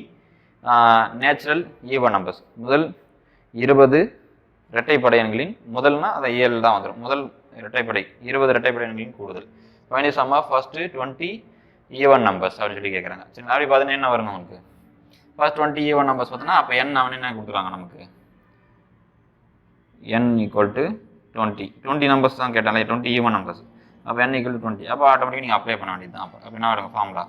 natural even numbers. முதல் 20 இரட்டைப்படை எண்களின் முதல்னா அதை 7 தான் வந்துடும். முதல் இரட்டைப்படை 20 இரட்டைப்படை எண்களின் கூடுதல், find the sum of first 20 even numbers அப்படின்னு சொல்லி கேட்குறாங்க. சரி, அப்படி பார்த்தீங்கன்னா என்ன வரும் நமக்கு, ஃபர்ஸ்ட் 20 ஈவன் நம்பர்ஸ் பார்த்தோன்னா அப்போ n அவன் என்ன கொடுத்துருவாங்க நமக்கு, n = 20 நம்பர்ஸ் தான் கேட்டாலே 20 ஈவன் நம்பர்ஸ். அப்போ n = 20. அப்போ ஆட்டோமேட்டிக்காக நீங்கள் அப்ளை பண்ண வேண்டியது தான். அப்போ என்ன வரும் ஃபார்முலா,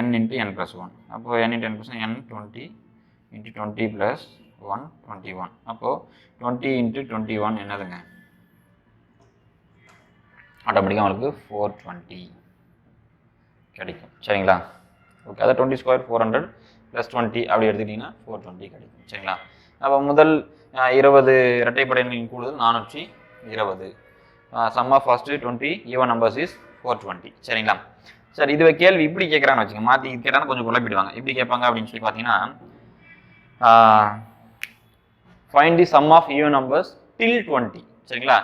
n இன்ட்டு n + 1. அப்போது n into n + 1 n 20 into 20 + 1 21. அப்போது 20 இன்ட்டு 21 என்னதுங்க, ஆட்டோமேட்டிக்காக உங்களுக்கு 420 கிடைக்கும். சரிங்களா? ஓகே. அதை 20² 400 + 20 அப்படி எடுத்துக்கிட்டிங்கன்னா 420 கிடைக்கும். சரிங்களா? அப்போ முதல் 20 இரட்டைப்படை எண்களின் கூடுதல் 420. Sum of first 20 even numbers is 420. சரிங்களா? சரி, இதுவே கேள்வி இப்படி கேட்குறான்னு வச்சுக்கோங்க, மாற்றி கேட்டாலும் கொஞ்சம் குழப்பிடுவாங்க. எப்படி கேட்பாங்க அப்படின்னு சொல்லி பார்த்தீங்கன்னா, find the sum of even numbers till 20. சரிங்களா?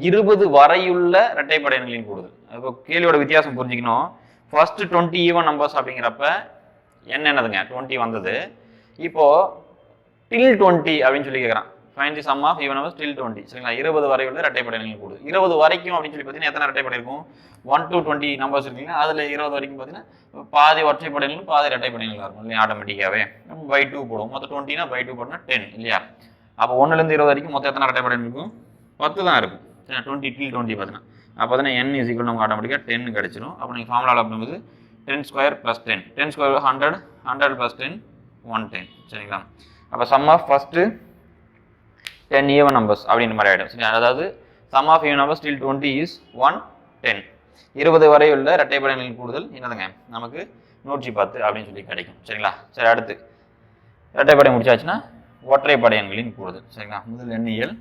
20 வரையுள்ள இரட்டைப்படை எண்களின் கூடுதல். இப்போ கேள்வியோட வித்தியாசம் புரிஞ்சுக்கணும். ஃபர்ஸ்ட் 20 ஈவன் நம்பர்ஸ் அப்படிங்கிறப்ப என்னதுங்க 20 வந்தது. இப்போ டில் 20 அப்படின்னு சொல்லி கேட்குறான், find the sum of even numbers till 20. சரிங்களா? 20 வரையுள்ள இரட்டைப்படை எண்களின் கூடுதல். 20 வரைக்கும் அப்படின்னு சொல்லி பார்த்தீங்கன்னா எத்தனை இரட்டைப்படை இருக்கும், 1 to 20 நம்பர்ஸ் இருக்குங்க. அதில் 20 வரைக்கும் பார்த்தீங்கன்னா பாதி ஒற்றைப்படை எண்கள் பாதி இரட்டைப்படை எண்களாக இருக்கும் இல்லையா, ஆட்டோமேட்டிக்காகவே. நம்ம by 2 போடுவோம். மொத்தம் 20னா by 2 போட்டோம்னா 10 இல்லையா. அப்போ 1லேருந்து 20 வரைக்கும் மொத்தம் எத்தனை இரட்டைப்படை எண் இருக்கும், 10 தான் இருக்கும். 20 till 20 பார்த்தீங்கன்னா அப்போ தானே n = நமக்கு ஆட்டோமேட்டிக்காக 10 கிடச்சிடும். அப்போ நீங்கள் ஃபார்முலாவில் அப்படிங்கும்போது 10² + 10, 10² 100, 100 + 10 110. சரிங்களா? அப்போ sum of first 10 even numbers அப்படின்ற மாதிரி ஆகிடும். சரி, அதாவது sum of even numbers till 20 is 110. 20 வரை உள்ள இரட்டைப்படை எண்களின் கூடுதல் என்னதுங்க நமக்கு 110 அப்படின்னு சொல்லி கிடைக்கும். சரிங்களா? சரி, அடுத்து இரட்டைப்படை முடிச்சாச்சுன்னா ஒற்றைப்படை எண்களின் கூடுதல். சரிங்களா? முதல் எண்ணியல்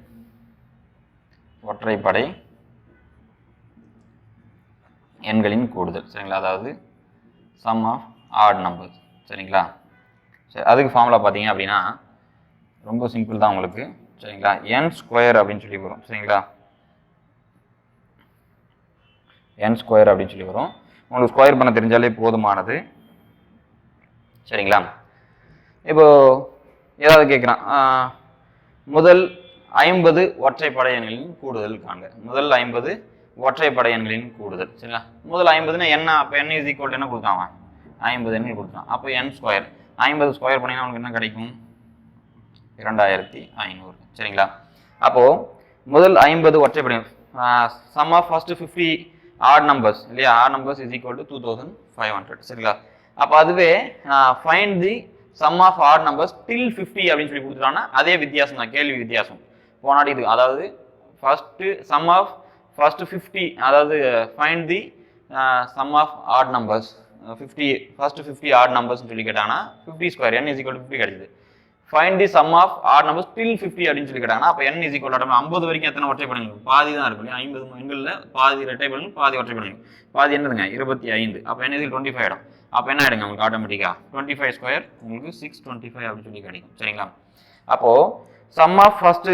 ஒற்றைப்படை எண்களின் கூடுதல். சரிங்களா? அதாவது சம் ஆஃப் ஆட் நம்பர்ஸ். சரிங்களா? சரி, அதுக்கு ஃபார்முலா பார்த்தீங்க அப்படின்னா ரொம்ப சிம்பிள் தான் உங்களுக்கு. சரிங்களா? n² அப்படின்னு சொல்லி வரும். சரிங்களா? n² அப்படின்னு சொல்லி வரும். உங்களுக்கு ஸ்கொயர் பண்ண தெரிஞ்சாலே போதுமானது. சரிங்களா? இப்போ ஏதாவது கேட்குறான், முதல் 50 ஒற்றைப்படை எண்களின் கூடுதல் காண்க. முதல் 50 ஒற்றைப்படை எண்களின் கூடுதல். சரிங்களா? முதல் 50னா என்ன, அப்போ n = என்ன கொடுத்தான், 50 எண்கள் கொடுத்தான். அப்போ n², 50 ஸ்கொயர் பண்ணிங்கன்னா உங்களுக்கு என்ன கிடைக்கும், 2500. சரிங்களா? அப்போ முதல் 50 ஒற்றைப்படை, sum of first 50 odd numbers இல்லையா, odd numbers is equal to 2500. சரிங்களா? அப்போ அதுவே find the sum of odd numbers till 50 அப்படின்னு சொல்லி கொடுத்துட்டாங்கன்னா அதே வித்தியாசம் தான், கேள்வி வித்தியாசம் போனாடி இது. அதாவது ஃபர்ஸ்ட் சம் ஆஃப் ஃபர்ஸ்ட் 50, அதாவது find the sum of odd numbers 50, first 50 odd நம்பர்ஸ்னு சொல்லி கேட்டாங்கன்னா 50² n = 50 கிடைக்குது. Find the sum of odd numbers till 50 அப்படின்னு சொல்லி கேட்டாங்கன்னா அப்போ n = 50 வரைக்கும் எத்தனை ஒற்றைப்படைகள், பாதி தான் இருக்கும் இல்லையா. 50 எண்களில் பாதி இரட்டைப்படைகள் பாதி ஒற்றைப்படைகள், பாதி என்னதுங்க 25. அப்போ n = 25 ஆகிடும். அப்போ என்ன ஆகிடுங்க உங்களுக்கு ஆட்டோமேட்டிக்காக 25² உங்களுக்கு 625 அப்படின்னு சொல்லி கிடைக்கும். சரிங்களா? அப்போது sum of first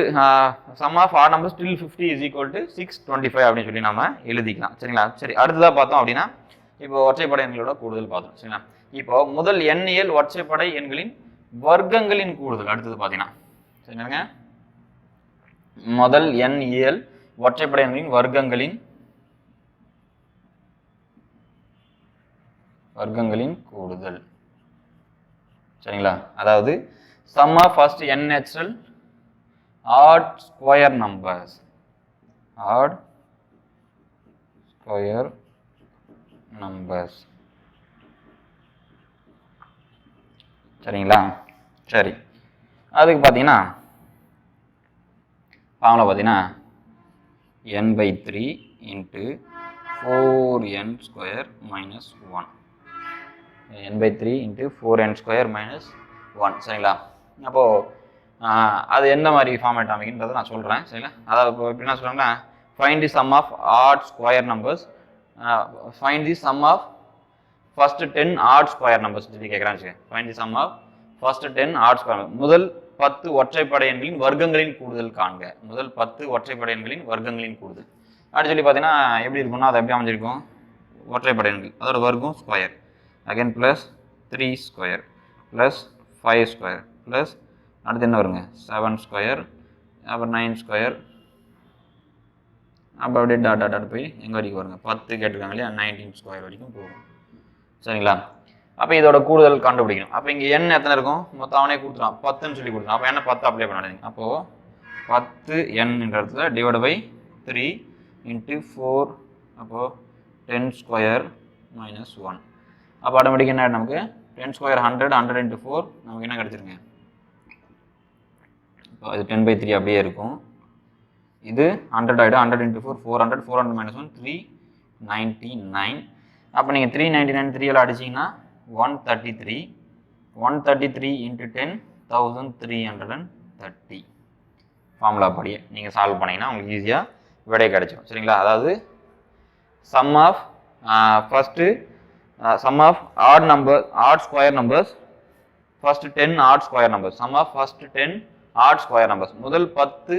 sum of odd numbers till 50 = 625 அப்படின்னு சொல்லி நம்ம எழுதிக்கலாம். சரிங்களா? சரி, அடுத்ததாக பார்த்தோம் அப்படின்னா இப்போ ஒற்றைப்படை எண்களோட கூடுதல் பார்த்தோம். சரிங்களா? இப்போ முதல் எண்ணியல் ஒற்றைப்படை எண்களின் வர்க்கங்களின் கூடுதல் அடுத்தது பார்த்தீங்கன்னா, சரிங்க, முதல் எண்ணியல் ஒற்றைப்படை எண்களின் வர்க்கங்களின் கூடுதல். சரிங்களா? அதாவது sum of first n natural odd square numbers, odd square numbers. சரிங்களா? சரி, அதுக்கு பார்த்தீங்கன்னா ஃபார்முலா பார்த்தீங்கன்னா n/3 into 4n square minus 1, n/3 into 4n square minus 1. சரிங்களா? அப்போது அது எந்த மாதிரி ஃபார்மேட் அமைக்கின்றதை நான் சொல்கிறேன். சரிங்களா? அதாவது இப்போ எப்படி என்ன சொல்கிறாங்கன்னா, find the sum of odd square numbers, find the sum of first 10 odd square numbers சொல்லி கேட்குறான்னு. Find the sum of first 10 odd square number, முதல் 10 ஒற்றைப்படை எண்களின் வர்க்கங்களின் கூடுதல் காண்க. முதல் 10 ஒற்றைப்படை எண்களின் வர்க்கங்களின் கூடுதல் அப்படின்னு சொல்லி பார்த்தீங்கன்னா எப்படி இருக்கும்னா, அது எப்படி அமைஞ்சிருக்கும், ஒற்றைப்படை எண்கள் அதோட வர்க்கம் square, again plus 3 square plus 5 square plus அடுத்து என்ன வருங்க 7 ஸ்கொயர், அப்புறம் 9 ஸ்கொயர், அப்போ அப்படியே டாட் டாட் போய் எங்கே வரைக்கும் வருங்க 10 கேட்டிருக்காங்க இல்லையா, 19 ஸ்கொயர் வரைக்கும் போகும். சரிங்களா? அப்போ இதோட கூடுதல் கண்டுபிடிக்கணும். அப்போ இங்கே n எத்தனை இருக்கும், மொத்தம் அவனே கொடுத்துருவான் 10ன்னு சொல்லி கொடுத்துருவான். அப்போ என்ன 10 அப்ளை பண்ணாதீங்க. அப்போது 10n என்ற இடத்துல டிவைட் பை 3 இன்ட்டு 4, அப்போது 10 ஸ்கொயர் மைனஸ் 1. அப்போ ஆட்டோமேட்டிக் என்ன நமக்கு 10 ஸ்கொயர் 100, 100 இன்ட்டு 4 நமக்கு என்ன கிடச்சிருங்க, இப்போ இது 10/3 அப்படியே இருக்கும். இது 100 ஆகிடும், 100 இன்ட்டு 4 400, 400 மைனஸ் 1 399. அப்போ நீங்கள் 399 3 அடிச்சிங்கன்னா 133, 133 இன்ட்டு 10 1330. ஃபார்முலா படியே நீங்கள் சால்வ் பண்ணிங்கன்னா உங்களுக்கு ஈஸியாக விடை கிடைச்சிடும். சரிங்களா? அதாவது sum of first sum of odd number, odd square numbers, first 10 odd square numbers, sum of first 10 odd square numbers, முதல் 10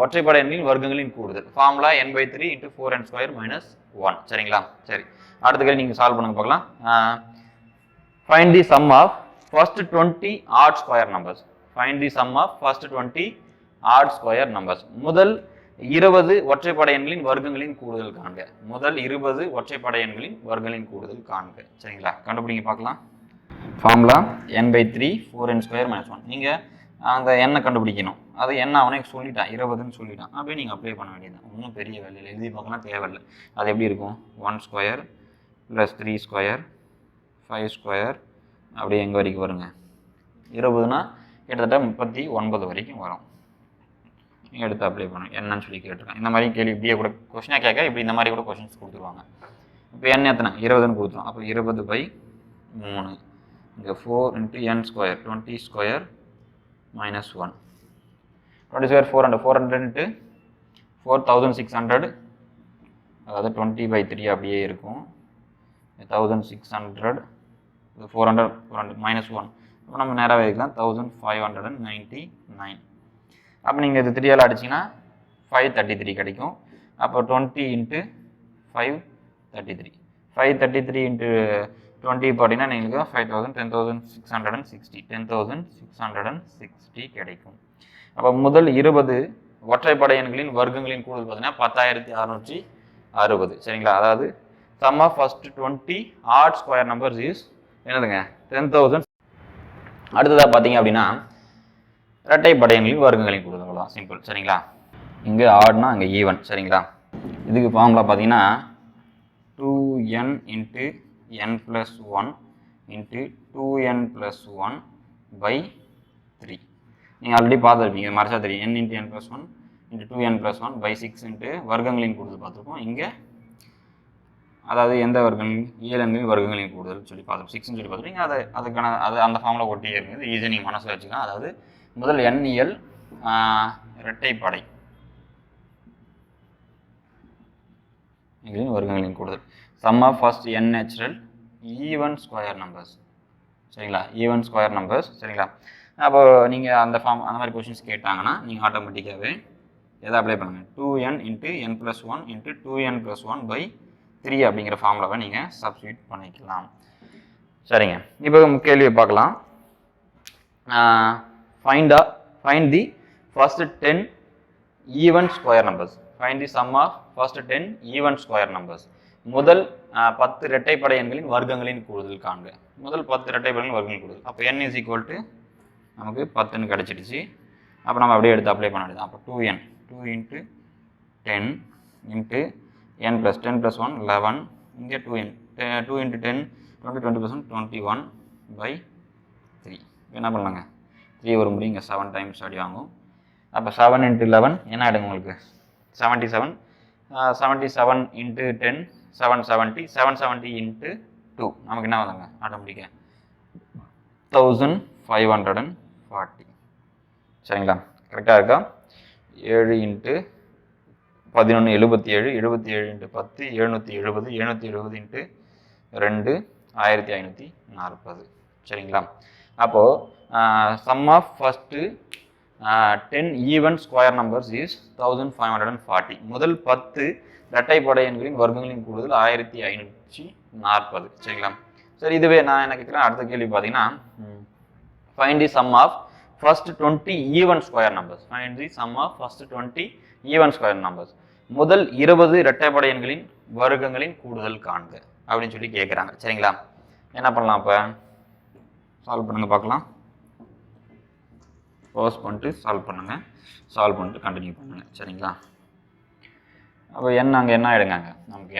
ஒற்றைப்படை எண்களின் வர்க்கங்களின் கூடுதல். Formula n/3 into 4n square minus 1. சரிங்களா? சரி, அடுத்த கேள்வி நீங்கள் சால்வ் பண்ணுங்க பார்க்கலாம். Find the sum of first 20 odd square numbers. Find the sum of first 20 odd square numbers, முதல் 20 ஒற்றைப்படை எண்களின் வர்க்கங்களின் கூடுதல் காண்க. முதல் 20 ஒற்றைப்படை எண்களின் வர்க்கங்களின் கூடுதல் காண்க. சரிங்களா? கண்டுபிடிங்க பார்க்கலாம். Formula n/3 4n square minus 1. நீங்கள் அந்த எண்ணை கண்டுபிடிக்கணும். அது என்ன அவனே சொல்லிட்டான் 20ன்னு சொல்லிட்டான். அப்படியே நீங்கள் அப்ளை பண்ண வேண்டியது, ஒன்றும் பெரிய வேலையில் எழுதி பார்க்கலாம் தேவையில்லை. அது எப்படி இருக்கும், 1 ஸ்கொயர் ப்ளஸ் 3 ஸ்கொயர் 5 ஸ்கொயர் அப்படியே எங்கே வரைக்கும் வருங்க, 20னா கிட்டத்தட்ட 39 வரைக்கும் வரும். நீங்கள் எடுத்து அப்ளை பண்ணணும். என்னன்னு சொல்லி கேட்டிருக்கேன். இந்த மாதிரி கேள்வி இப்படியே கூட கொஸ்டினாக கேட்க இப்படி இந்த மாதிரி கூட கொஸ்டின்ஸ் கொடுத்துருவாங்க. இப்போ n எத்தனை 20ன்னு கொடுத்துரும். அப்போ 20/3 இங்கே 4 into n square 20 square minus 1, 20 square 400, 400 into 4600, அதாவது 20/3 அப்படியே இருக்கும். 1600, 400 400 மைனஸ் 1, இப்போ நம்ம நேராக வைக்கலாம் 1599. அப்போ நீங்கள் இது 3 அடிச்சிங்கன்னா 533 கிடைக்கும். அப்போ 20 இன்ட்டு 533, 533 இன்ட்டு 20 போட்டிங்கன்னா നിങ്ങൾക്ക് 10,660 கிடைக்கும். அப்போ முதல் 20 ஒற்றைப்படை எண்களின் வர்க்கங்களின் கூடுதல் பார்த்தீங்கன்னா 10,660. சரிங்களா? அதாவது sum of first 20 odd square numbers is என்னதுங்க 10,000. அடுத்ததாக பார்த்தீங்க அப்படின்னா இரட்டைப்படை எண்களின் வர்க்கங்களின் கூடுதல், அவ்வளோதான், சிம்பிள். சரிங்களா? இங்கே ஆட்னா அங்கே ஈவன். சரிங்களா? இதுக்கு ஃபார்முலா பார்த்தீங்கன்னா 2n into n plus 1 into 2n plus 1/3. நீங்கள் ஆல்ரெடி பார்த்துருப்பீங்க, மறைச்சா தெரியும். n into n plus 1 into 2n plus 1/6 into வர்க்கங்களின் கூடுதல் பார்த்துருப்போம். இங்கே அதாவது எந்த வர்க்கம், இயலெண்களின் வர்க்கங்களின் கூடுதல் சொல்லி பார்த்துருப்போம். 6ன்னு சொல்லி பார்த்துருப்பீங்க. அதுக்கான அந்த ஃபார்முலா ஒட்டியே இருக்குது, ஈஸியாக நீங்கள் மனசில் வச்சுக்கலாம். அதாவது முதல் n இயல் இரட்டைப்படை எண்களின் வர்க்கங்களின் கூடுதல், sum of first n natural even square numbers. சரிங்களா? Even square numbers. சரிங்களா? அப்போ நீங்கள் அந்த மாதிரி கொஷின்ஸ் கேட்டாங்கன்னா நீங்கள் ஆட்டோமேட்டிக்காகவே எதை அப்ளை பண்ணுங்கள், 2n into n plus 1 into 2n plus 1/3 அப்படிங்கிற ஃபார்முலாவை நீங்கள் சப்ஸ்டியூட் பண்ணிக்கலாம். சரிங்க, இப்போ கேள்வியை பார்க்கலாம். Find the first 10 even square numbers. Find the sum of first 10 even square numbers, முதல் 10 இரட்டைப்படை எண்களின் வர்க்கங்களின் கூடுதல் காண்க. முதல் 10 இரட்டைப்படைகளின் வர்க்கங்களின் கூடுதல். அப்போ n இஸ் ஈக்குவல் டு நமக்கு 10ன்னு கிடச்சிடுச்சு. அப்போ நம்ம அப்படியே எடுத்து அப்ளை பண்ண வேண்டியது. அப்போ 2n 2 into 10 into n plus 10 + 1 11, இங்கே 2n 2 இன்ட்டு 10 20 20 + 1 21/3. 3. என்ன பண்ணலாங்க 3 ஒரு முறை இங்கே 7 டைம்ஸ் அடி வாங்கும். அப்போ 7 × 11 என்ன ஆகிடுங்க உங்களுக்கு 77. 77 × 10 770. 770 × 2 நமக்கு என்ன வந்தாங்க ஆட்டோமேட்டிக்காக 1540. சரிங்களா, கரெக்டாக இருக்கா? 7 × 11 77. 77 × 10 770. 770 × 2 1540. சரிங்களா, அப்போது sum of first 10 even square numbers is 1540. முதல் 10 இரட்டைப்படை எண்களின் வர்க்கங்களின் கூடுதல் 1540. சரிங்களா, சரி இதுவே நான் என்ன கேட்குறேன், அடுத்த கேள்வி பார்த்தீங்கன்னா find the sum of first 20 even square numbers. Find the sum of first 20 even square numbers. முதல் 20 இரட்டைப்படை எண்களின் வர்க்கங்களின் கூடுதல் காண்க அப்படின்னு சொல்லி கேட்குறாங்க. சரிங்களா, என்ன பண்ணலாம், இப்போ சால்வ் பண்ணுங்க பார்க்கலாம். பாஸ் பண்ணிட்டு சால்வ் பண்ணுங்கள், சால்வ் பண்ணிட்டு கண்டினியூ பண்ணுங்கள். சரிங்களா, அப்போ n அங்கே என்ன ஆகிடுங்க, அங்கே நமக்கு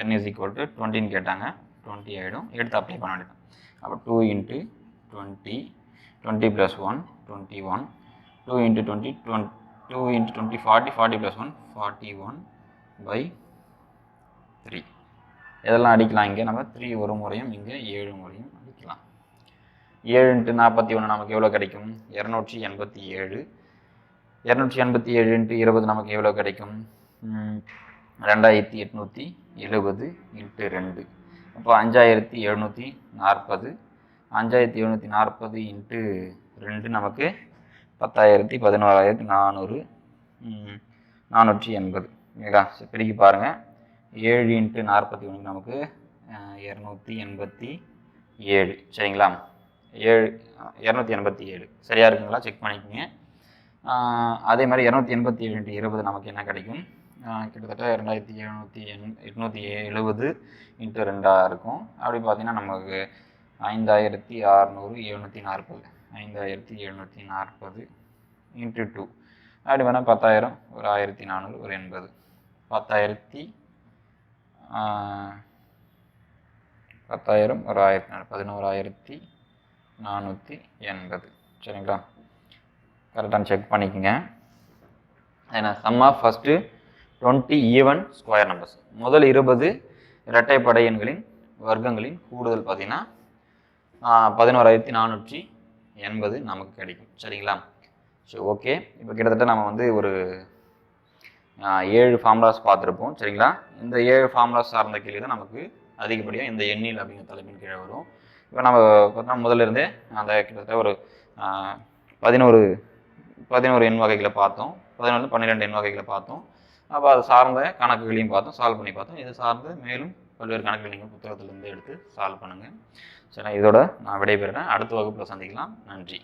n is equal to 20ன்னு கேட்டாங்க, 20 ஆகிடும். எடுத்து அப்ளை பண்ண வேண்டியது. அப்போ 2 × 20 20 + 1 21. 2 × 20 2 × 20 40 40 + 1 41/3. இதெல்லாம் அடிக்கலாம். இங்கே நம்ம 3 ஒரு முறையும் இங்கே 7 முறையும் அடிக்கலாம். 7 × 41 நமக்கு எவ்வளோ கிடைக்கும் 287. 287 × 20 நமக்கு எவ்வளோ கிடைக்கும் 2870 × 2. அப்போ 5740. 5740 × 2 நமக்கு 10,000 11,400 480. இல்லைங்களா, பிரிக்கி பாருங்கள். 7 × 41 நமக்கு 287. சரிங்களா, 287 சரியாக இருக்குங்களா, செக் பண்ணிக்கோங்க. அதே மாதிரி 287 × 20 நமக்கு என்ன கிடைக்கும் கிட்டத்தட்ட 2770 × 2 இருக்கும். அப்படி பார்த்தீங்கன்னா நமக்கு 5640 5740 × 2 அப்படி வேணால் 10,000 ஒரு 1400 ஒரு 80 10,000 ஒரு 11,480. சரிங்களா, கரெக்டாக செக் பண்ணிக்கோங்க. ஏன்னா sum of first 20 even square numbers. முதல் 20 இரட்டைப்படை எண்களின் வர்க்கங்களின் கூடுதல் பார்த்தீங்கன்னா 11,480 நமக்கு கிடைக்கும். சரிங்களா, சரி ஓகே. இப்போ கிட்டத்தட்ட நம்ம வந்து ஒரு 7 ஃபார்முலாஸ் பார்த்துருப்போம். சரிங்களா, இந்த 7 ஃபார்முலாஸ் சார்ந்த கேள்வி தான் நமக்கு அதிகப்படியாக இந்த எண்ணில் அப்படிங்கிற தலைப்பின் கீழே வரும். இப்போ நம்ம பார்த்தோம்னா முதல்ல இருந்தே அந்த கிட்டத்தட்ட ஒரு 11 எண் வகைகளை பார்த்தோம். 12 எண் வகைகளை பார்த்தோம். அப்போ அது சார்ந்த கணக்குகளையும் பார்த்தோம், சால்வ் பண்ணி பார்த்தோம். இது சார்ந்து மேலும் பல்வேறு கணக்குகள் நீங்கள் புத்தகத்திலேருந்து எடுத்து சால்வ் பண்ணுங்கள். சரி, இதோட நான் விடைபெறுறேன். அடுத்த வகுப்பில் சந்திக்கலாம். நன்றி.